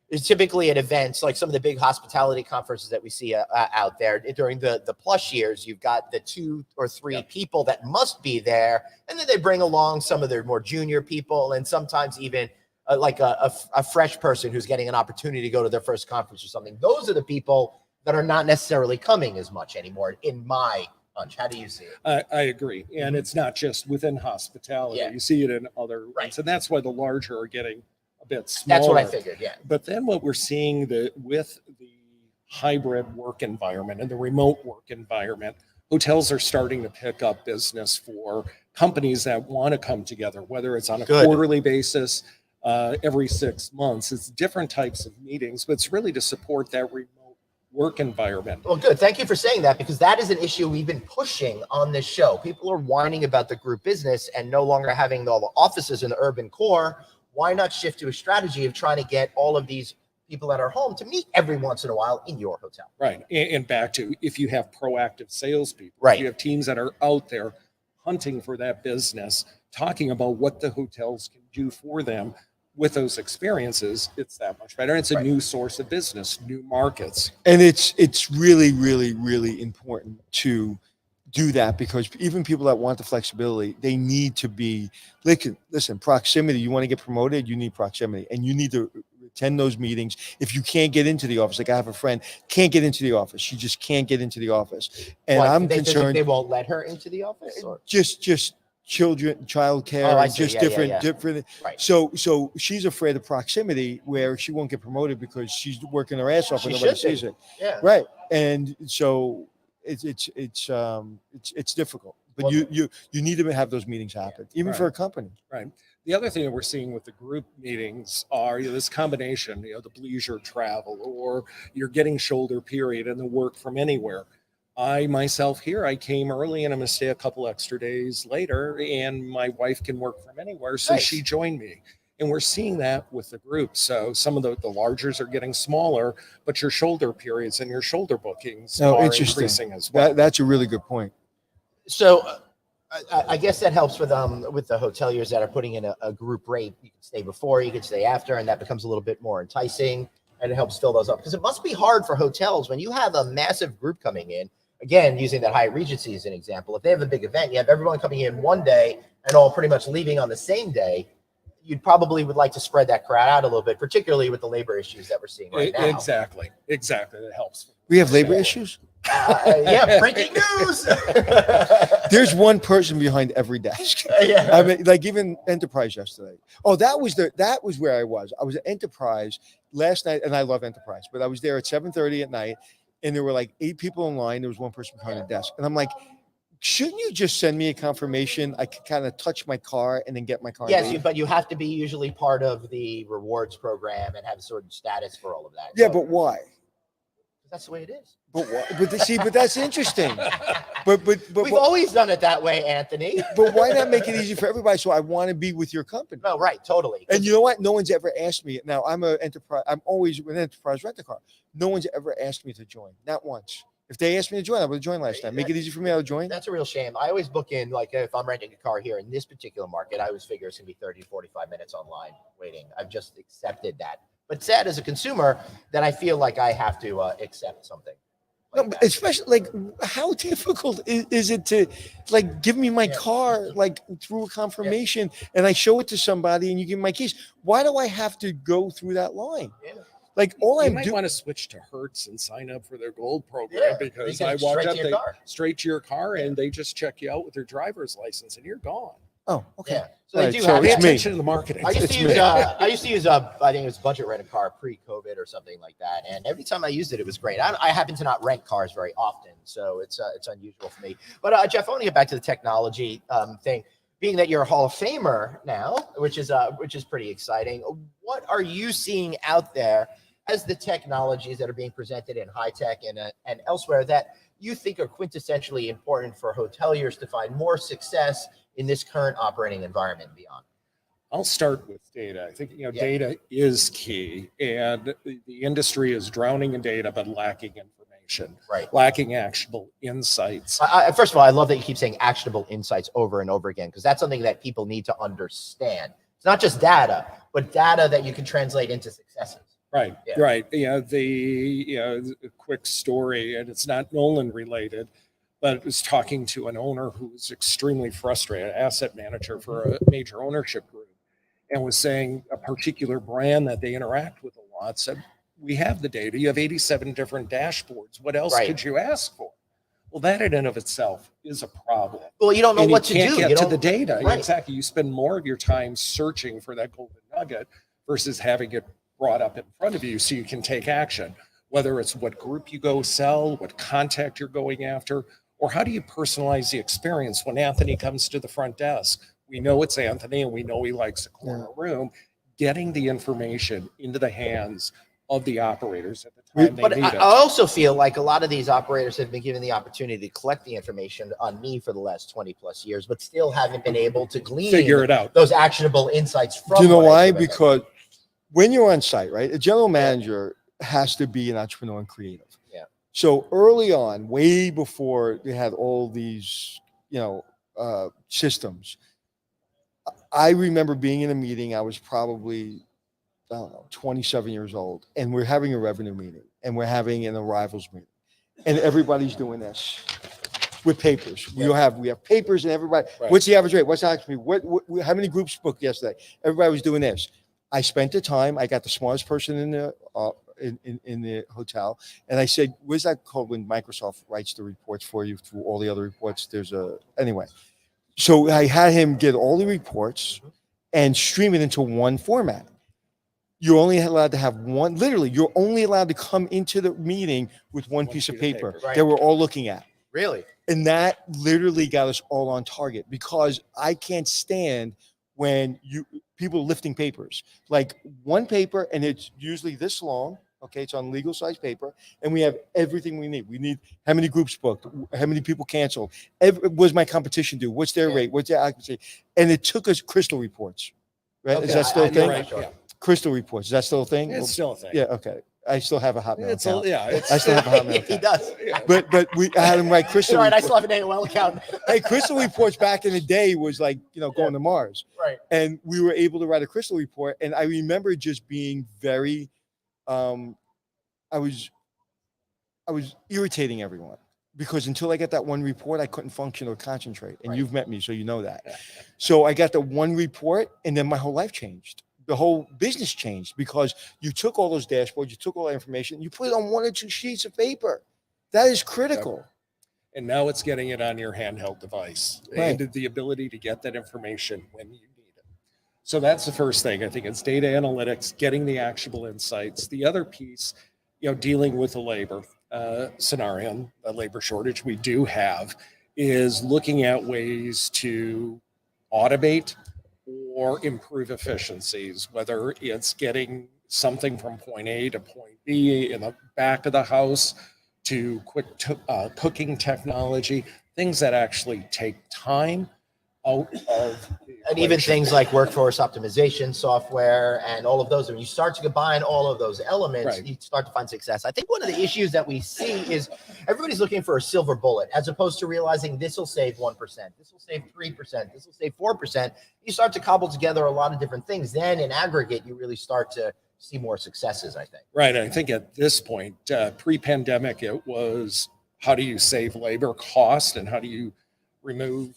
S1: is typically at events like some of the big hospitality conferences that we see out there during the plus years, you've got the 2 or 3
S4: Yeah.
S1: people that must be there, and then they bring along some of their more junior people, and sometimes even like a fresh person who's getting an opportunity to go to their first conference or something. Those are the people that are not necessarily coming as much anymore, in my hunch. How do you see it?
S4: I agree. And it's not just within hospitality.
S1: Yeah.
S4: You see it in other
S1: Right.
S4: ones. And that's why the larger are getting a bit smaller.
S1: That's what I figured. Yeah.
S4: But then what we're seeing with the hybrid work environment and the remote work environment, hotels are starting to pick up business for companies that want to come together, whether it's on a
S1: Good.
S4: quarterly basis, every 6 months. It's different types of meetings, but it's really to support that remote work environment.
S1: Well, good. Thank you for saying that, because that is an issue we've been pushing on this show. People are whining about the group business and no longer having all the offices in the urban core. Why not shift to a strategy of trying to get all of these people that are home to meet every once in a while in your hotel?
S4: Right. And back to, if you have proactive salespeople,
S1: Right.
S4: if you have teams that are out there hunting for that business, talking about what the hotels can do for them with those experiences, it's that much better. It's a
S1: Right.
S4: new source of business, new markets.
S2: And it's really, really, really important to do that, because even people that want the flexibility, they need to be listen, proximity. You want to get promoted, you need proximity, and you need to attend those meetings. If you can't get into the office, like I have a friend can't get into the office, she just can't get into the office, and
S1: What,
S2: I'm
S1: they think
S2: concerned
S1: they won't let her into the office, or
S2: just child care,
S1: Oh, I
S2: and
S1: see.
S2: just
S1: Yeah, yeah,
S2: different
S1: yeah.
S2: different.
S1: right?
S2: So she's afraid of proximity, where she won't get promoted because she's working her ass off and
S1: She
S2: nobody
S1: should be.
S2: sees it.
S1: Yeah.
S2: Right. And so it's difficult. but
S1: Well-
S2: you need to have those meetings happen, even for a company.
S4: Right. The other thing that we're seeing with the group meetings are this combination, the leisure travel, or you're getting shoulder period and the work from anywhere. I myself here, I came early and I'm going to stay a couple extra days later, and my wife can work from anywhere. So
S1: Nice.
S4: she joined me. And we're seeing that with the group. So some of the largers are getting smaller, but your shoulder periods and your shoulder bookings are increasing as well.
S2: That's a really good point.
S1: So I guess that helps with the hoteliers that are putting in a group rate. You can stay before, you can stay after, and that becomes a little bit more enticing, and it helps fill those up. Because it must be hard for hotels when you have a massive group coming in. Again, using that Hyatt Regency as an example, if they have a big event, you have everyone coming in one day and all pretty much leaving on the same day. You'd probably would like to spread that crowd out a little bit, particularly with the labor issues that we're seeing right now.
S4: Exactly. That helps.
S2: We have labor issues.
S1: Yeah, breaking news.
S2: There's one person behind every desk.
S1: Yeah.
S2: I mean, like even Enterprise yesterday. Oh, that was where I was. I was at Enterprise last night, and I love Enterprise, but I was there at 7:30 at night, and there were like 8 people in line. There was one person behind the desk, and I'm like, shouldn't you just send me a confirmation? I could kind of touch my car and then get my car.
S1: Yes, but you have to be usually part of the rewards program and have a certain status for all of that.
S2: Yeah, but why?
S1: That's the way it is.
S2: But why? But that's interesting. But
S1: We've always done it that way, Anthony.
S2: But why not make it easy for everybody? So I want to be with your company.
S1: No, right, totally.
S2: And you know what? No one's ever asked me. Now I'm always with Enterprise rent a car. No one's ever asked me to join. Not once. If they asked me to join, I would have joined last time. Make it easy for me, I would join.
S1: That's a real shame. I always book in, like if I'm renting a car here in this particular market, I always figure it's gonna be 30 to 45 minutes online waiting. I've just accepted that. But sad as a consumer that I feel like I have to accept something.
S2: No, but especially like how difficult is it to like give me my car like through a confirmation and I show it to somebody and you give me my keys? Why do I have to go through that line?
S1: Yeah.
S2: Like all
S4: You
S2: I'm
S4: might
S2: doing.
S4: want to switch to Hertz and sign up for their gold program because I walk
S1: straight
S4: up
S1: to your car.
S4: straight to your car and they just check you out with their driver's license and you're gone.
S2: Oh, okay.
S1: Yeah. So they
S2: Right,
S1: do
S2: so
S1: have
S4: Pay
S2: it's me.
S4: attention to the marketing.
S1: I used to use I think it was budget rent a car pre-COVID or something like that. And every time I used it, it was great. I happen to not rent cars very often, so it's unusual for me. But Jeff, I want to get back to the technology thing. Being that you're a Hall of Famer now, which is pretty exciting. What are you seeing out there as the technologies that are being presented in HITEC and elsewhere that you think are quintessentially important for hoteliers to find more success in this current operating environment and beyond?
S4: I'll start with data. I think data is key, and the industry is drowning in data but lacking information,
S1: Right.
S4: lacking actionable insights.
S1: First of all, I love that you keep saying actionable insights over and over again, because that's something that people need to understand. It's not just data, but data that you can translate into successes.
S4: Right,
S1: Yeah.
S4: right. The quick story, and it's not Nolan related, but I was talking to an owner who was extremely frustrated, asset manager for a major ownership group, and was saying a particular brand that they interact with a lot said, we have the data. You have 87 different dashboards. What else
S1: Right.
S4: could you ask for? Well, that in and of itself is a problem.
S1: Well, you don't know
S4: And
S1: what to
S4: you can't
S1: do.
S4: get
S1: You
S4: to
S1: don't-
S4: the data.
S1: Right.
S4: Exactly. You spend more of your time searching for that golden nugget versus having it brought up in front of you so you can take action, whether it's what group you go sell, what contact you're going after, or how do you personalize the experience when Anthony comes to the front desk? We know it's Anthony and we know he likes a corner room. Getting the information into the hands of the operators at the time they
S1: But
S4: need
S1: I
S4: it.
S1: also feel like a lot of these operators have been given the opportunity to collect the information on me for the last 20 plus years, but still haven't been able to glean
S4: Figure it out.
S1: those actionable insights from.
S2: Do you know
S1: what I
S2: why?
S1: survey.
S2: Because when you're on site, right, a general manager has to be an entrepreneur and creative.
S1: Yeah.
S2: So early on, way before they had all these, systems, I remember being in a meeting. I was probably, I don't know, 27 years old, and we're having a revenue meeting and we're having an arrivals meeting, and everybody's doing this with papers. We have papers, and everybody.
S4: Right.
S2: What's the average rate? What's the occupancy? What? How many groups booked yesterday? Everybody was doing this. I spent the time. I got the smartest person in the in the hotel, and I said, "Where's that called when Microsoft writes the reports for you through all the other reports?" Anyway. So I had him get all the reports and stream it into one format. You're only allowed to have one. Literally, you're only allowed to come into the meeting with one piece of paper
S1: Right.
S2: that we're all looking at.
S1: Really?
S2: And that literally got us all on target, because I can't stand when people lifting papers, like one paper, and it's usually this long. Okay, it's on legal size paper, and we have everything we need. We need how many groups booked, how many people canceled, was my competition due, what's their rate, what's their occupancy, and it took us crystal reports. Right?
S1: Okay,
S2: Is that still a thing?
S4: Right, yeah.
S2: Crystal reports. Is that still a thing?
S4: It's still a thing.
S2: Yeah. Okay. I still have a Hotmail
S4: It's
S2: account. I
S4: it's
S2: still have a Hotmail
S1: He
S2: account.
S1: does.
S2: But I had him write crystal.
S1: All right, I
S2: reports.
S1: still have an AOL account.
S2: Hey, crystal reports back in the day was like, going to Mars.
S1: Right.
S2: And we were able to write a crystal report. And I remember just being very, I was irritating everyone, because until I got that one report, I couldn't function or concentrate. And you've met me, so you know that. So I got the one report, and then my whole life changed. The whole business changed, because you took all those dashboards, you took all that information, you put it on 1 or 2 sheets of paper. That is critical.
S4: And now it's getting it on your handheld device,
S2: Right.
S4: and the ability to get that information when you need it. So that's the first thing. I think it's data analytics, getting the actionable insights. The other piece, dealing with the labor scenario, the labor shortage we do have, is looking at ways to automate or improve efficiencies, whether it's getting something from point A to point B in the back of the house, to quick cooking technology, things that actually take time out of
S1: And even things like workforce optimization software and all of those. When you start to combine all of those elements, you start to find success. I think one of the issues that we see is everybody's looking for a silver bullet, as opposed to realizing this will save 1%, this will save 3%, this will save 4%. You start to cobble together a lot of different things. Then in aggregate, you really start to see more successes, I think.
S4: Right. I think at this point, pre-pandemic, it was how do you save labor cost and how do you remove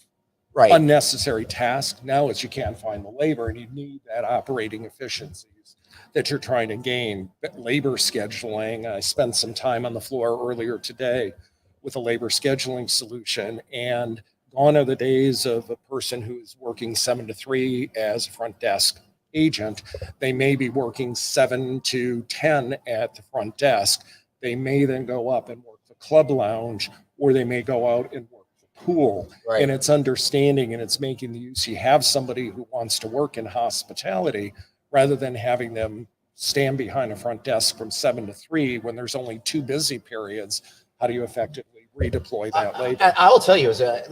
S4: unnecessary tasks. Now it's you can't find the labor, and you need that operating efficiencies that you're trying to gain. But labor scheduling, I spent some time on the floor earlier today with a labor scheduling solution, and gone are the days of a person who's working 7 to 3 as a front desk agent. They may be working 7 to 10 at the front desk. They may then go up and work the club lounge, or they may go out and work the pool. And it's understanding, and it's making the use. You have somebody who wants to work in hospitality, rather than having them stand behind a front desk from 7 to 3 when there's only 2 busy periods. How do you effectively redeploy that labor?
S1: I will tell you,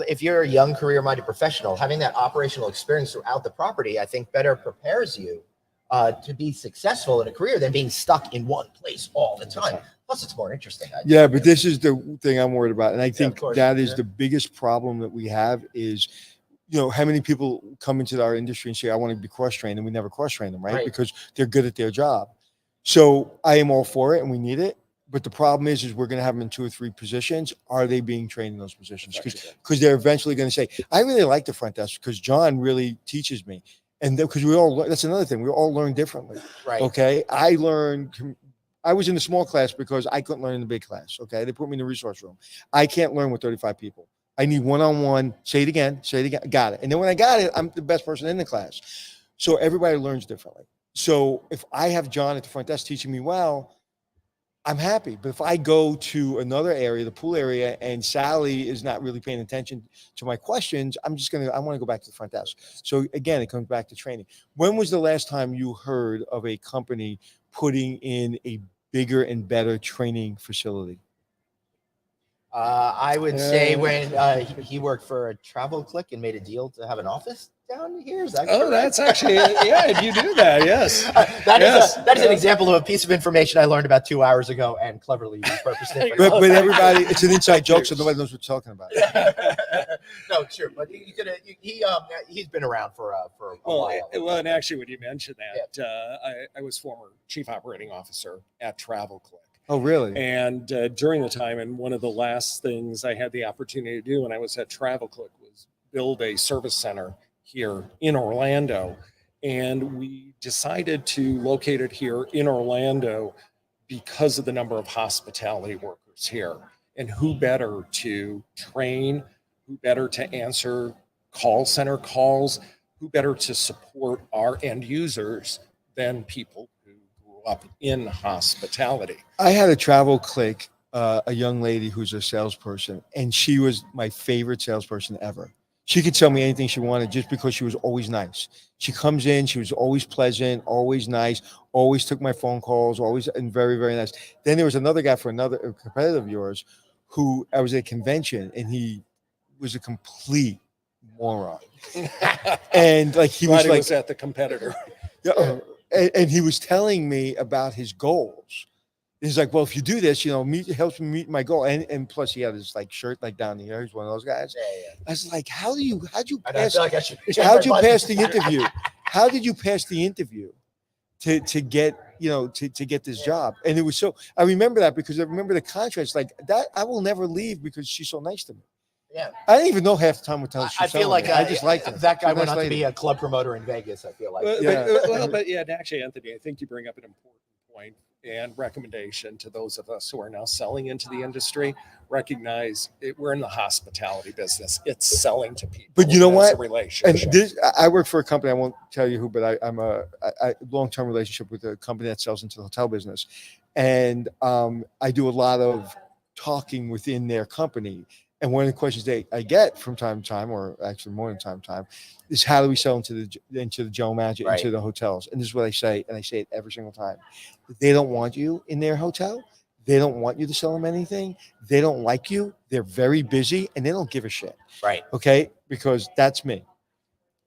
S1: if you're a young career-minded professional, having that operational experience throughout the property, I think better prepares you to be successful in a career than being stuck in one place all the time. Plus, it's more interesting.
S2: Yeah, but this is the thing I'm worried about. And I think that is
S1: Yeah.
S2: the biggest problem that we have is, how many people come into our industry and say, I want to be cross-trained, and we never cross-train them, right? Because they're good at their job. So I am all for it, and we need it. But the problem is we're going to have them in 2 or 3 positions. Are they being trained in those positions? Because they're eventually going to say, I really like the front desk because John really teaches me. And because that's another thing. We all learn differently.
S1: Right.
S2: Okay. I was in the small class because I couldn't learn in the big class. Okay. They put me in the resource room. I can't learn with 35 people. I need one-on-one. Say it again. Got it. And then when I got it, I'm the best person in the class. So everybody learns differently. So if I have John at the front desk teaching me well, I'm happy. But if I go to another area, the pool area, and Sally is not really paying attention to my questions, I want to go back to the front desk. So again, it comes back to training. When was the last time you heard of a company putting in a bigger and better training facility?
S1: I would say when he worked for a travel click and made a deal to have an office down here. Is that correct?
S4: That's actually, you do that. Yes.
S1: That is an example of a piece of information I learned about 2 hours ago and cleverly repurposed it.
S2: But everybody, it's an inside joke, so nobody knows what you're talking about.
S1: No, sure, but he's been around for a while.
S4: Well, and actually, when you mentioned that, I was former chief operating officer at Travel Click.
S2: Oh, really?
S4: And during the time, and one of the last things I had the opportunity to do when I was at Travel Click was build a service center here in Orlando. And we decided to locate it here in Orlando because of the number of hospitality workers here. And who better to train, who better to answer call center calls, who better to support our end users than people who grew up in hospitality.
S2: I had a Travel Click a young lady who's a salesperson, and she was my favorite salesperson ever. She could tell me anything she wanted just because she was always nice. She comes in, she was always pleasant, always nice, always took my phone calls, always and very, very nice. Then there was another guy for another competitor of yours who I was at a convention and he was a complete moron. And like he was like
S4: at the competitor.
S2: and he was telling me about his goals. He's like, well, if you do this, it helps me meet my goal. And plus he had his like shirt like down here. He's one of those guys.
S1: Yeah.
S2: I was like, how'd you
S1: I
S2: pass?
S1: feel like I should
S2: How'd you pass the interview? How did you pass the interview to get, to get this job? And it was so, I remember that because I remember the contrast like that. I will never leave because she's so nice to me.
S1: Yeah.
S2: I didn't even know half the time what
S1: I feel like
S2: I just liked her.
S1: that guy
S2: She's a
S1: went
S2: nice
S1: on to
S2: lady.
S1: be a club promoter in Vegas. I feel like.
S4: But actually, Anthony, I think you bring up an important point and recommendation to those of us who are now selling into the industry. Recognize we're in the hospitality business. It's selling to people.
S2: But you know
S4: That's
S2: what?
S4: A relationship.
S2: And I work for a company. I won't tell you who, but I'm a long-term relationship with a company that sells into the hotel business, and I do a lot of talking within their company. And one of the questions I get from time to time, or actually more than time to time, is how do we sell into the general manager,
S1: Right.
S2: into the hotels? And this is what I say, and I say it every single time. They don't want you in their hotel. They don't want you to sell them anything. They don't like you. They're very busy, and they don't give a shit.
S1: Right.
S2: Okay? Because that's me.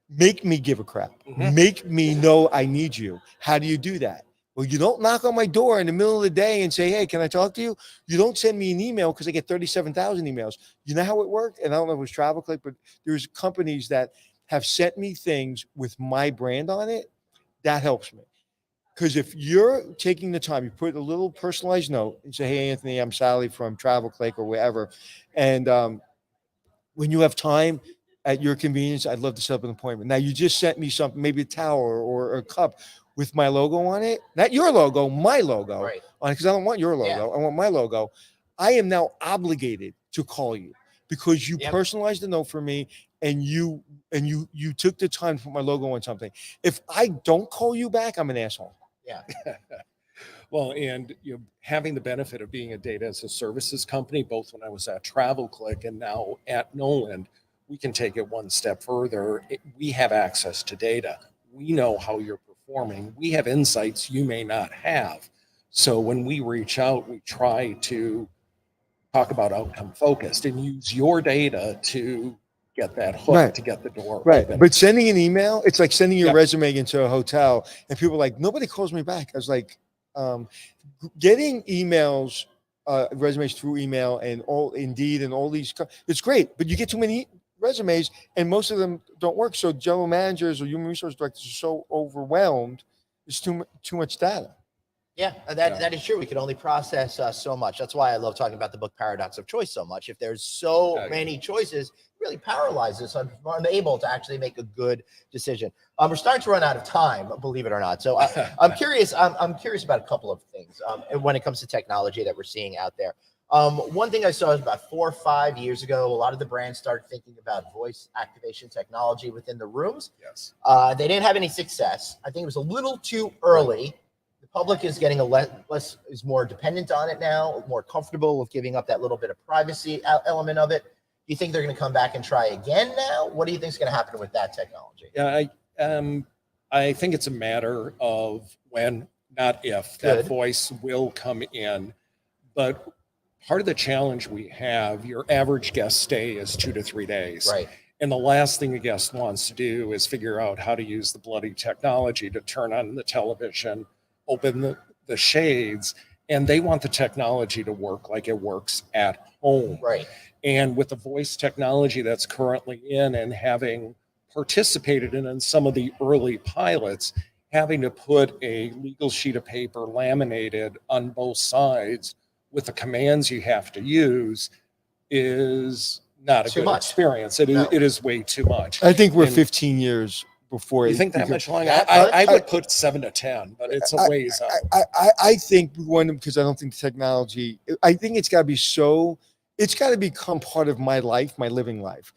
S2: Make me give a crap.
S4: Mhm.
S2: Make me know I need you. How do you do that? Well, you don't knock on my door in the middle of the day and say, hey, can I talk to you? You don't send me an email because I get 37,000 emails. You know how it worked? And I don't know if it was TravelClick, but there's companies that have sent me things with my brand on it. That helps me. Because if you're taking the time, you put a little personalized note and say, hey, Anthony, I'm Sally from TravelClick or wherever. And when you have time at your convenience, I'd love to set up an appointment. Now, you just sent me something, maybe a towel or a cup with my logo on it. Not your logo, my logo.
S1: Right.
S2: On it, because I don't want your logo.
S1: Yeah.
S2: I want my logo. I am now obligated to call you because you
S1: Yep.
S2: personalized the note for me and you took the time to put my logo on something. If I don't call you back, I'm an asshole.
S1: Yeah.
S4: Well, and having the benefit of being a data as a services company, both when I was at TravelClick and now at Nolan, we can take it one step further. We have access to data. We know how you're performing. We have insights you may not have. So when we reach out, we try to talk about outcome focused and use your data to get that hook,
S2: Right.
S4: to get the door
S2: Right.
S4: open.
S2: But sending an email, it's like sending your
S4: Yeah.
S2: resume into a hotel and people are like, nobody calls me back. I was like, getting emails, resumes through email and all Indeed and all these, it's great, but you get too many resumes and most of them don't work. So general managers or human resource directors are so overwhelmed. It's too much data.
S1: Yeah, that is true. We can only process so much. That's why I love talking about the book Paradox of Choice so much. If there's so many choices, it really paralyzes us. I'm unable to actually make a good decision. We're starting to run out of time, believe it or not. So I'm curious. I'm curious about a couple of things when it comes to technology that we're seeing out there. One thing I saw is about 4 or 5 years ago, a lot of the brands started thinking about voice activation technology within the rooms.
S4: Yes.
S1: They didn't have any success. I think it was a little too early. The public is getting is more dependent on it now, more comfortable with giving up that little bit of privacy element of it. Do you think they're going to come back and try again now? What do you think is going to happen with that technology?
S4: Yeah, I think it's a matter of when, not if,
S1: Good.
S4: that voice will come in. But part of the challenge we have, your average guest stay is 2 to 3 days.
S1: Right.
S4: And the last thing a guest wants to do is figure out how to use the bloody technology to turn on the television, open the shades, and they want the technology to work like it works at home.
S1: Right.
S4: And with the voice technology that's currently in and having participated in some of the early pilots, having to put a legal sheet of paper laminated on both sides with the commands you have to use is not a
S1: Too
S4: good
S1: much.
S4: experience. It is way too much.
S2: I think we're
S4: And-
S2: 15 years before.
S4: You
S2: it
S4: think that
S2: becomes-
S4: much longer?
S1: That
S4: I
S1: much?
S4: would put 7 to 10, but it's a ways out.
S2: I think one, because I don't think the technology, I think it's got to be it's got to become part of my life, my living life.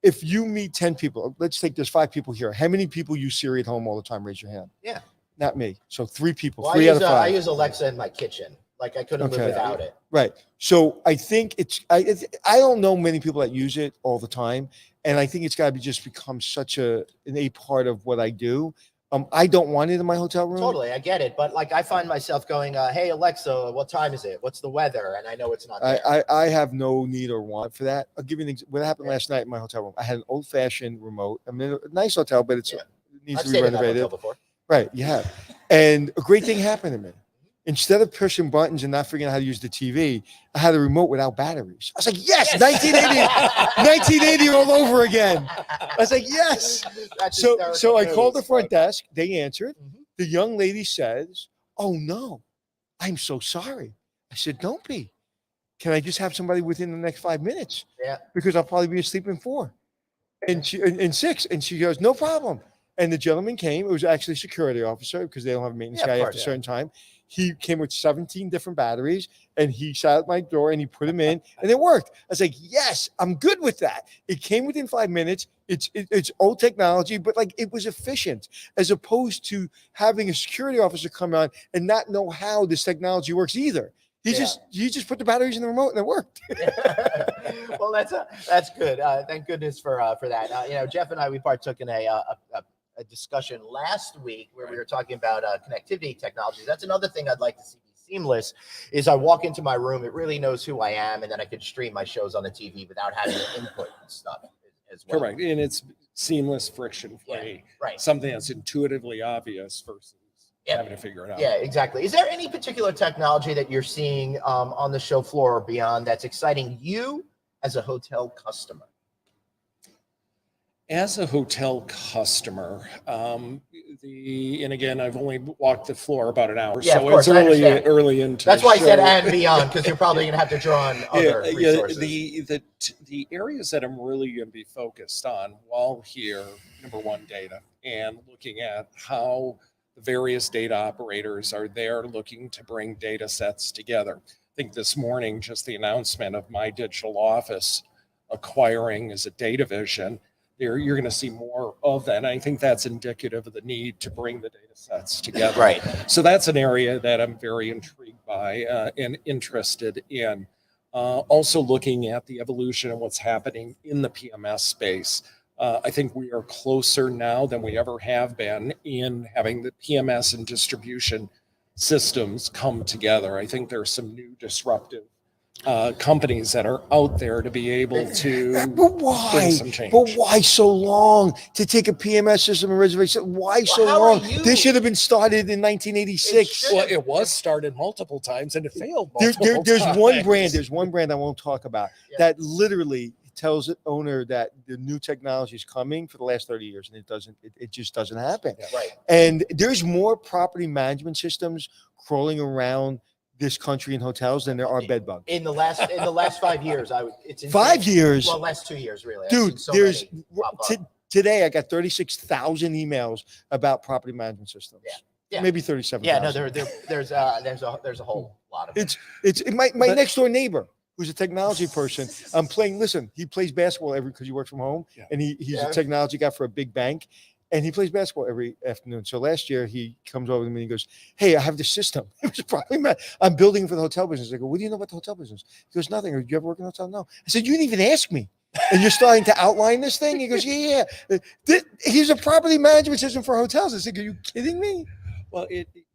S2: If you meet 10 people, let's take there's 5 people here. How many people use Siri at home all the time? Raise your hand.
S1: Yeah.
S2: Not me. So 3 people,
S1: Well,
S2: 3 out of 5.
S1: I use Alexa in my kitchen. Like I couldn't live
S2: Okay.
S1: without it.
S2: Right. So I think I don't know many people that use it all the time. And I think it's got to be just become such an innate part of what I do. I don't want it in my hotel room.
S1: Totally, I get it. But like I find myself going, hey Alexa, what time is it? What's the weather? And I know it's not there.
S2: I have no need or want for that. I'll give you what happened last night in my hotel room. I had an old-fashioned remote. I mean, a nice hotel, but it needs
S1: I've
S2: to be
S1: stayed in that
S2: renovated.
S1: hotel before.
S2: Right, you have. And a great thing happened to me. Instead of pushing buttons and not figuring out how to use the TV, I had a remote without batteries. I was like, yes. 1980 all over again. I was like, yes. So I called the front desk. They answered. The young lady says, oh, no, I'm so sorry. I said, don't be. Can I just have somebody within the next 5 minutes?
S1: Yeah.
S2: Because I'll probably be asleep in 4 and she in 6. And she goes, no problem. And the gentleman came. It was actually a security officer because they don't have a maintenance guy after a certain time. He came with 17 different batteries and he sat at my door and he put them in and it worked. I was like, yes, I'm good with that. It came within 5 minutes. It's old technology, but like it was efficient as opposed to having a security officer come on and not know how this technology works either. He just put the batteries in the remote and it worked.
S1: Well, that's good. Thank goodness for that. Jeff and I, we partook in a discussion last week where we were talking about connectivity technologies. That's another thing I'd like to see be seamless is I walk into my room, it really knows who I am, and then I can stream my shows on the TV without having to input stuff as well.
S4: Correct. And it's seamless, friction-free.
S1: Right.
S4: Something that's intuitively obvious versus having to figure it out.
S1: Yeah, exactly. Is there any particular technology that you're seeing on the show floor or beyond that's exciting you as a hotel customer?
S4: As a hotel customer, and again, I've only walked the floor about an hour,
S1: Yeah,
S4: so
S1: of course,
S4: it's
S1: I
S4: early into
S1: That's
S4: the
S1: why I said
S4: show.
S1: and beyond, because you're probably going to have to draw on other resources.
S4: The areas that I'm really going to be focused on while here, number one, data, and looking at how the various data operators are there looking to bring data sets together. I think this morning, just the announcement of my digital office acquiring as a data vision, you're going to see more of that. And I think that's indicative of the need to bring the data sets together.
S1: Right.
S4: So that's an area that I'm very intrigued by and interested in. Also looking at the evolution of what's happening in the PMS space. I think we are closer now than we ever have been in having the PMS and distribution systems come together. I think there's some new disruptive companies that are out there to be able to bring some change.
S2: But why so long to take a PMS system and reservation? Why so long? This should have been started in 1986.
S4: Well, it was started multiple times and it failed
S2: There's
S4: times.
S2: one brand I won't talk about that literally tells the owner that the new technology is coming for the last 30 years, and it just doesn't happen.
S1: Yeah. Right.
S2: And there's more property management systems crawling around this country in hotels than there are bed bugs.
S1: In the last 5 years, it's insane.
S2: 5 years.
S1: Well, last 2 years, really.
S2: Dude, today I got 36,000 emails about property management systems.
S1: Yeah.
S2: Maybe 37,000.
S1: Yeah, no, there's a whole lot of it.
S2: It's my next door neighbor who's a technology person. He plays basketball because he works from home, and he's a technology guy for a big bank. And he plays basketball every afternoon. So last year he comes over to me and he goes, hey, I have this system. It was probably I'm building it for the hotel business. I go, what do you know about the hotel business? He goes, nothing. Did you ever work in a hotel? No. I said, you didn't even ask me. And you're starting to outline this thing? He goes, yeah. He's a property management system for hotels. I said, are you kidding me?
S4: Well,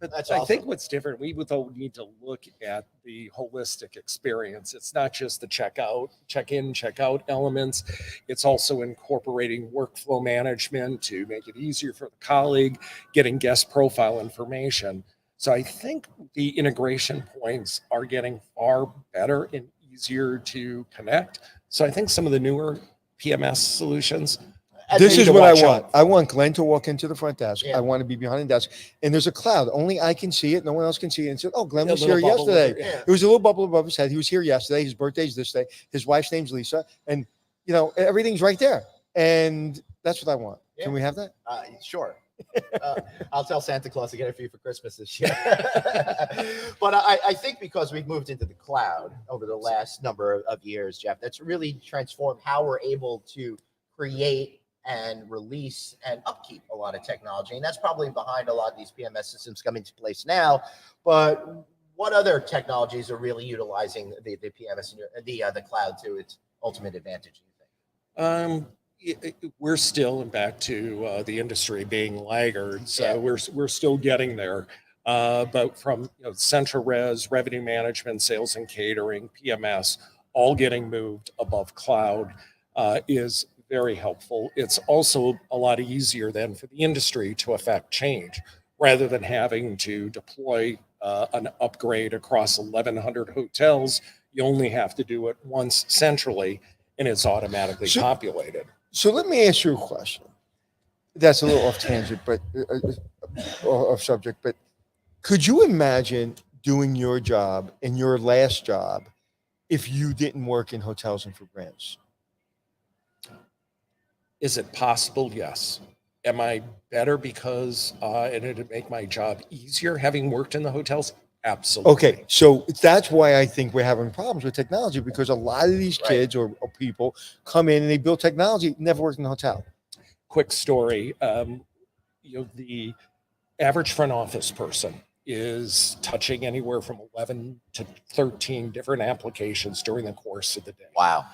S4: but
S1: awesome.
S4: I think what's different, we would need to look at the holistic experience. It's not just the check-in, check-out elements. It's also incorporating workflow management to make it easier for the colleague, getting guest profile information. So I think the integration points are getting far better and easier to connect. So I think some of the newer PMS solutions.
S2: This is what I want. I want Glenn to walk into the front desk. I want to be behind the desk. And there's a cloud. Only I can see it. No one else can see it. And said, oh, Glenn was here yesterday. There was a little bubble above his head. He was here yesterday. His birthday's this day. His wife's name's Lisa. And, everything's right there. And that's what I want. Can we have that?
S1: Sure. I'll tell Santa Claus to get it for you for Christmas this year. But I think because we've moved into the cloud over the last number of years, Jeff, that's really transformed how we're able to create and release and upkeep a lot of technology. And that's probably behind a lot of these PMS systems coming to place now. But what other technologies are really utilizing the PMS and the cloud to its ultimate advantage, do you think?
S4: We're still back to the industry being laggards.
S1: Yeah.
S4: We're still getting there. But from central res, revenue management, sales and catering, PMS, all getting moved above cloud is very helpful. It's also a lot easier then for the industry to affect change rather than having to deploy an upgrade across 1,100 hotels. You only have to do it once centrally, and it's automatically populated.
S2: So let me ask you a question. That's a little off tangent, but off subject. But could you imagine doing your job and your last job if you didn't work in hotels and for brands?
S4: Is it possible? Yes. Am I better because and it'd make my job easier having worked in the hotels? Absolutely.
S2: Okay, so that's why I think we're having problems with technology, because a lot of these kids or people come in and they build technology, never worked in a hotel.
S4: Quick story. The average front office person is touching anywhere from 11 to 13 different applications during the course of the day.
S1: Wow.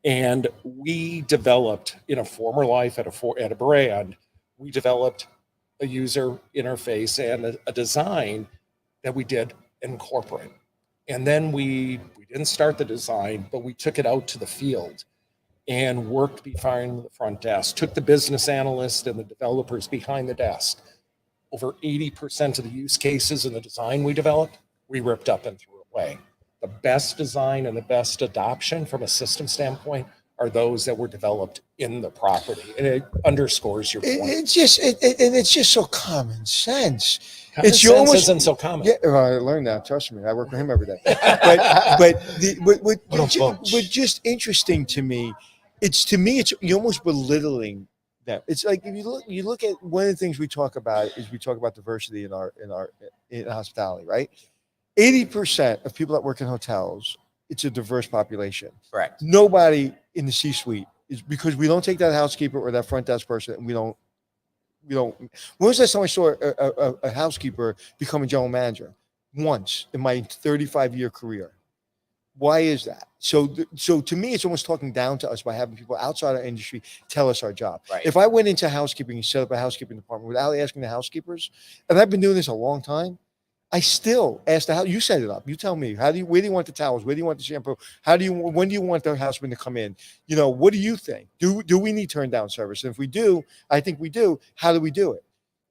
S4: And we developed in a former life at a brand, we developed a user interface and a design that we did in corporate. And then we didn't start the design, but we took it out to the field and worked behind the front desk, took the business analyst and the developers behind the desk. Over 80% of the use cases in the design we developed, we ripped up and threw away. The best design and the best adoption from a system standpoint are those that were developed in the property. And it underscores your point.
S2: It's just so common sense.
S4: Common
S2: It's
S4: sense
S2: almost
S4: isn't so common.
S2: Yeah, I learned that. Trust me, I work with him every day. But just interesting to me. It's you're almost belittling them. It's like if you look at one of the things we talk about is we talk about diversity in hospitality, right? 80% of people that work in hotels, it's a diverse population.
S1: Correct.
S2: Nobody in the C-suite is, because we don't take that housekeeper or that front desk person, and we don't. When was the last time I saw a housekeeper become a general manager? Once in my 35-year career. Why is that? So to me, it's almost talking down to us by having people outside our industry tell us our job.
S1: Right.
S2: If I went into housekeeping and set up a housekeeping department without asking the housekeepers, and I've been doing this a long time, I still ask the house. You set it up. You tell me. Where do you want the towels? Where do you want the shampoo? When do you want the houseman to come in? What do you think? Do we need turn down service? And if we do, I think we do. How do we do it?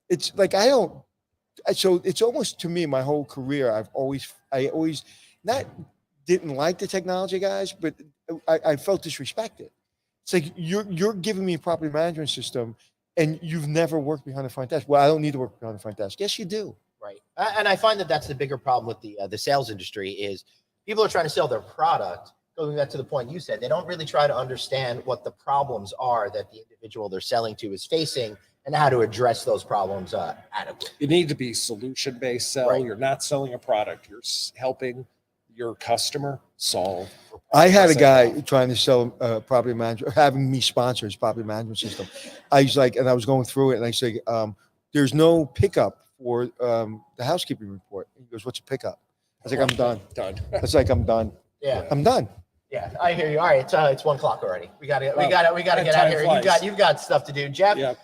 S2: It's like So it's almost, to me, my whole career, I always not didn't like the technology guys, but I felt disrespected. It's like you're giving me a property management system, and you've never worked behind the front desk. Well, I don't need to work behind the front desk. Yes, you do.
S1: Right. And I find that that's the bigger problem with the sales industry is people are trying to sell their product. Going back to the point you said, they don't really try to understand what the problems are that the individual they're selling to is facing and how to address those problems adequately.
S4: You need to be solution-based sell. Right. You're not selling a product. You're helping your customer solve.
S2: I had a guy trying to sell property management, having me sponsor his property management system. I was like, and I was going through it, and I said, there's no pickup for the housekeeping report. He goes, what's a pickup? I was like, I'm done. It's like, I'm done.
S1: Yeah.
S2: I'm done.
S1: Yeah, I hear you. All right, it's 1 o'clock already. We got to get out of here. You've got stuff to do. Jeff,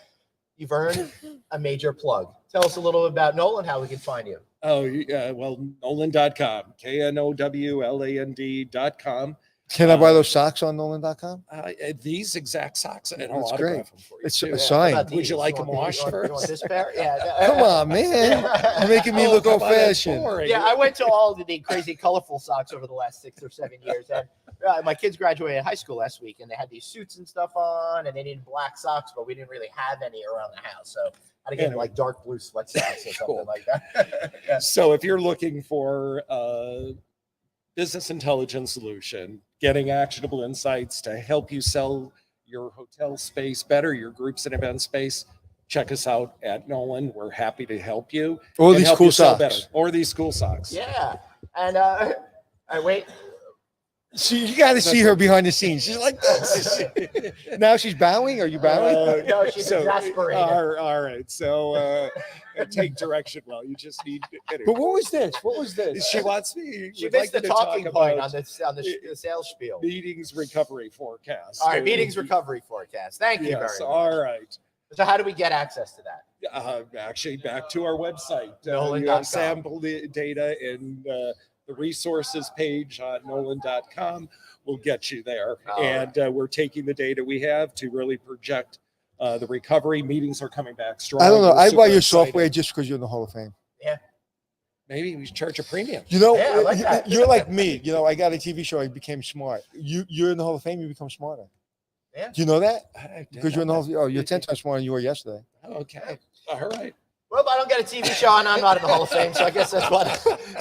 S1: you've earned a major plug. Tell us a little bit about Nolan, how we can find you.
S4: Oh, yeah, well, Nolan.com, KNOWLAND.com.
S2: Can I buy those socks on Nolan.com?
S4: These exact socks, and
S2: That's
S4: I'll
S2: great.
S4: autograph them for you.
S2: It's
S4: too.
S2: a sign.
S4: Would you like them washed first?
S1: You want this pair? Yeah.
S2: Come on, man. You're making me look old fashioned.
S1: Yeah, I went to all of the crazy colorful socks over the last 6 or 7 years. And my kids graduated high school last week, and they had these suits and stuff on, and they needed black socks, but we didn't really have any around the house. So I had to get like dark blue sweat socks or something like that. Yeah.
S4: So if you're looking for business intelligence solution, getting actionable insights to help you sell your hotel space better, your groups and event space, check us out at Nolan. We're happy to help you.
S2: Or these cool socks.
S4: Or these cool socks.
S1: Yeah. And wait.
S2: You got to see her behind the scenes. She's like this. Now she's bowing. Are you bowing?
S1: No, she's exasperated.
S4: All right. So take direction well. You just need. Anyway.
S2: But what was this? What was this?
S4: She wants me.
S1: She
S4: would
S1: missed
S4: like
S1: the
S4: me to
S1: talking
S4: talk
S1: point
S4: about
S1: on the sales spiel.
S4: meetings recovery forecast.
S1: All right, meetings recovery forecast. Thank you very
S4: Yes.
S1: much.
S4: All right.
S1: So how do we get access to that?
S4: Actually, back to our website.
S1: Nolan.com.
S4: You have sample data and the resources page on Nolan.com will get you there.
S1: Oh.
S4: And we're taking the data we have to really project the recovery. Meetings are coming back strong.
S2: I don't know.
S4: We're
S2: I buy
S4: super
S2: your
S4: excited.
S2: software just because you're in the Hall of Fame.
S4: Maybe we should charge a premium.
S2: You know,
S1: Yeah, I like that.
S2: you're like me. You know, I got a TV show. I became smart. You're in the Hall of Fame. You become smarter.
S1: Yeah.
S2: Do you know that?
S4: I
S2: Because you're in the Hall of Fame. Oh, you're 10 times smarter than you were yesterday.
S4: Okay. All right.
S1: Well, I don't get a TV show and I'm not in the Hall of Fame, so I guess that's what.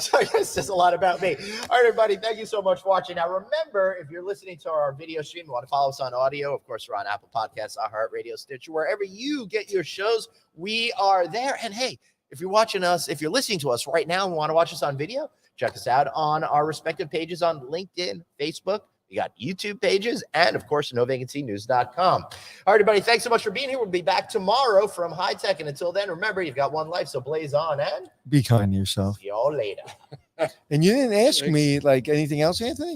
S1: So I guess that's a lot about me. All right, everybody, thank you so much for watching. Now, remember, if you're listening to our video stream, you want to follow us on audio. Of course, we're on Apple Podcasts, iHeartRadio, Stitcher, wherever you get your shows, we are there. And hey, if you're watching us, if you're listening to us right now and want to watch us on video, check us out on our respective pages on LinkedIn, Facebook. We got YouTube pages and, of course, NoVacancyNews.com. All right, everybody, thanks so much for being here. We'll be back tomorrow from HITEC. And until then, remember, you've got one life, so blaze on and
S2: Be kind to yourself.
S1: see y'all later.
S2: And you didn't ask me like anything else, Anthony?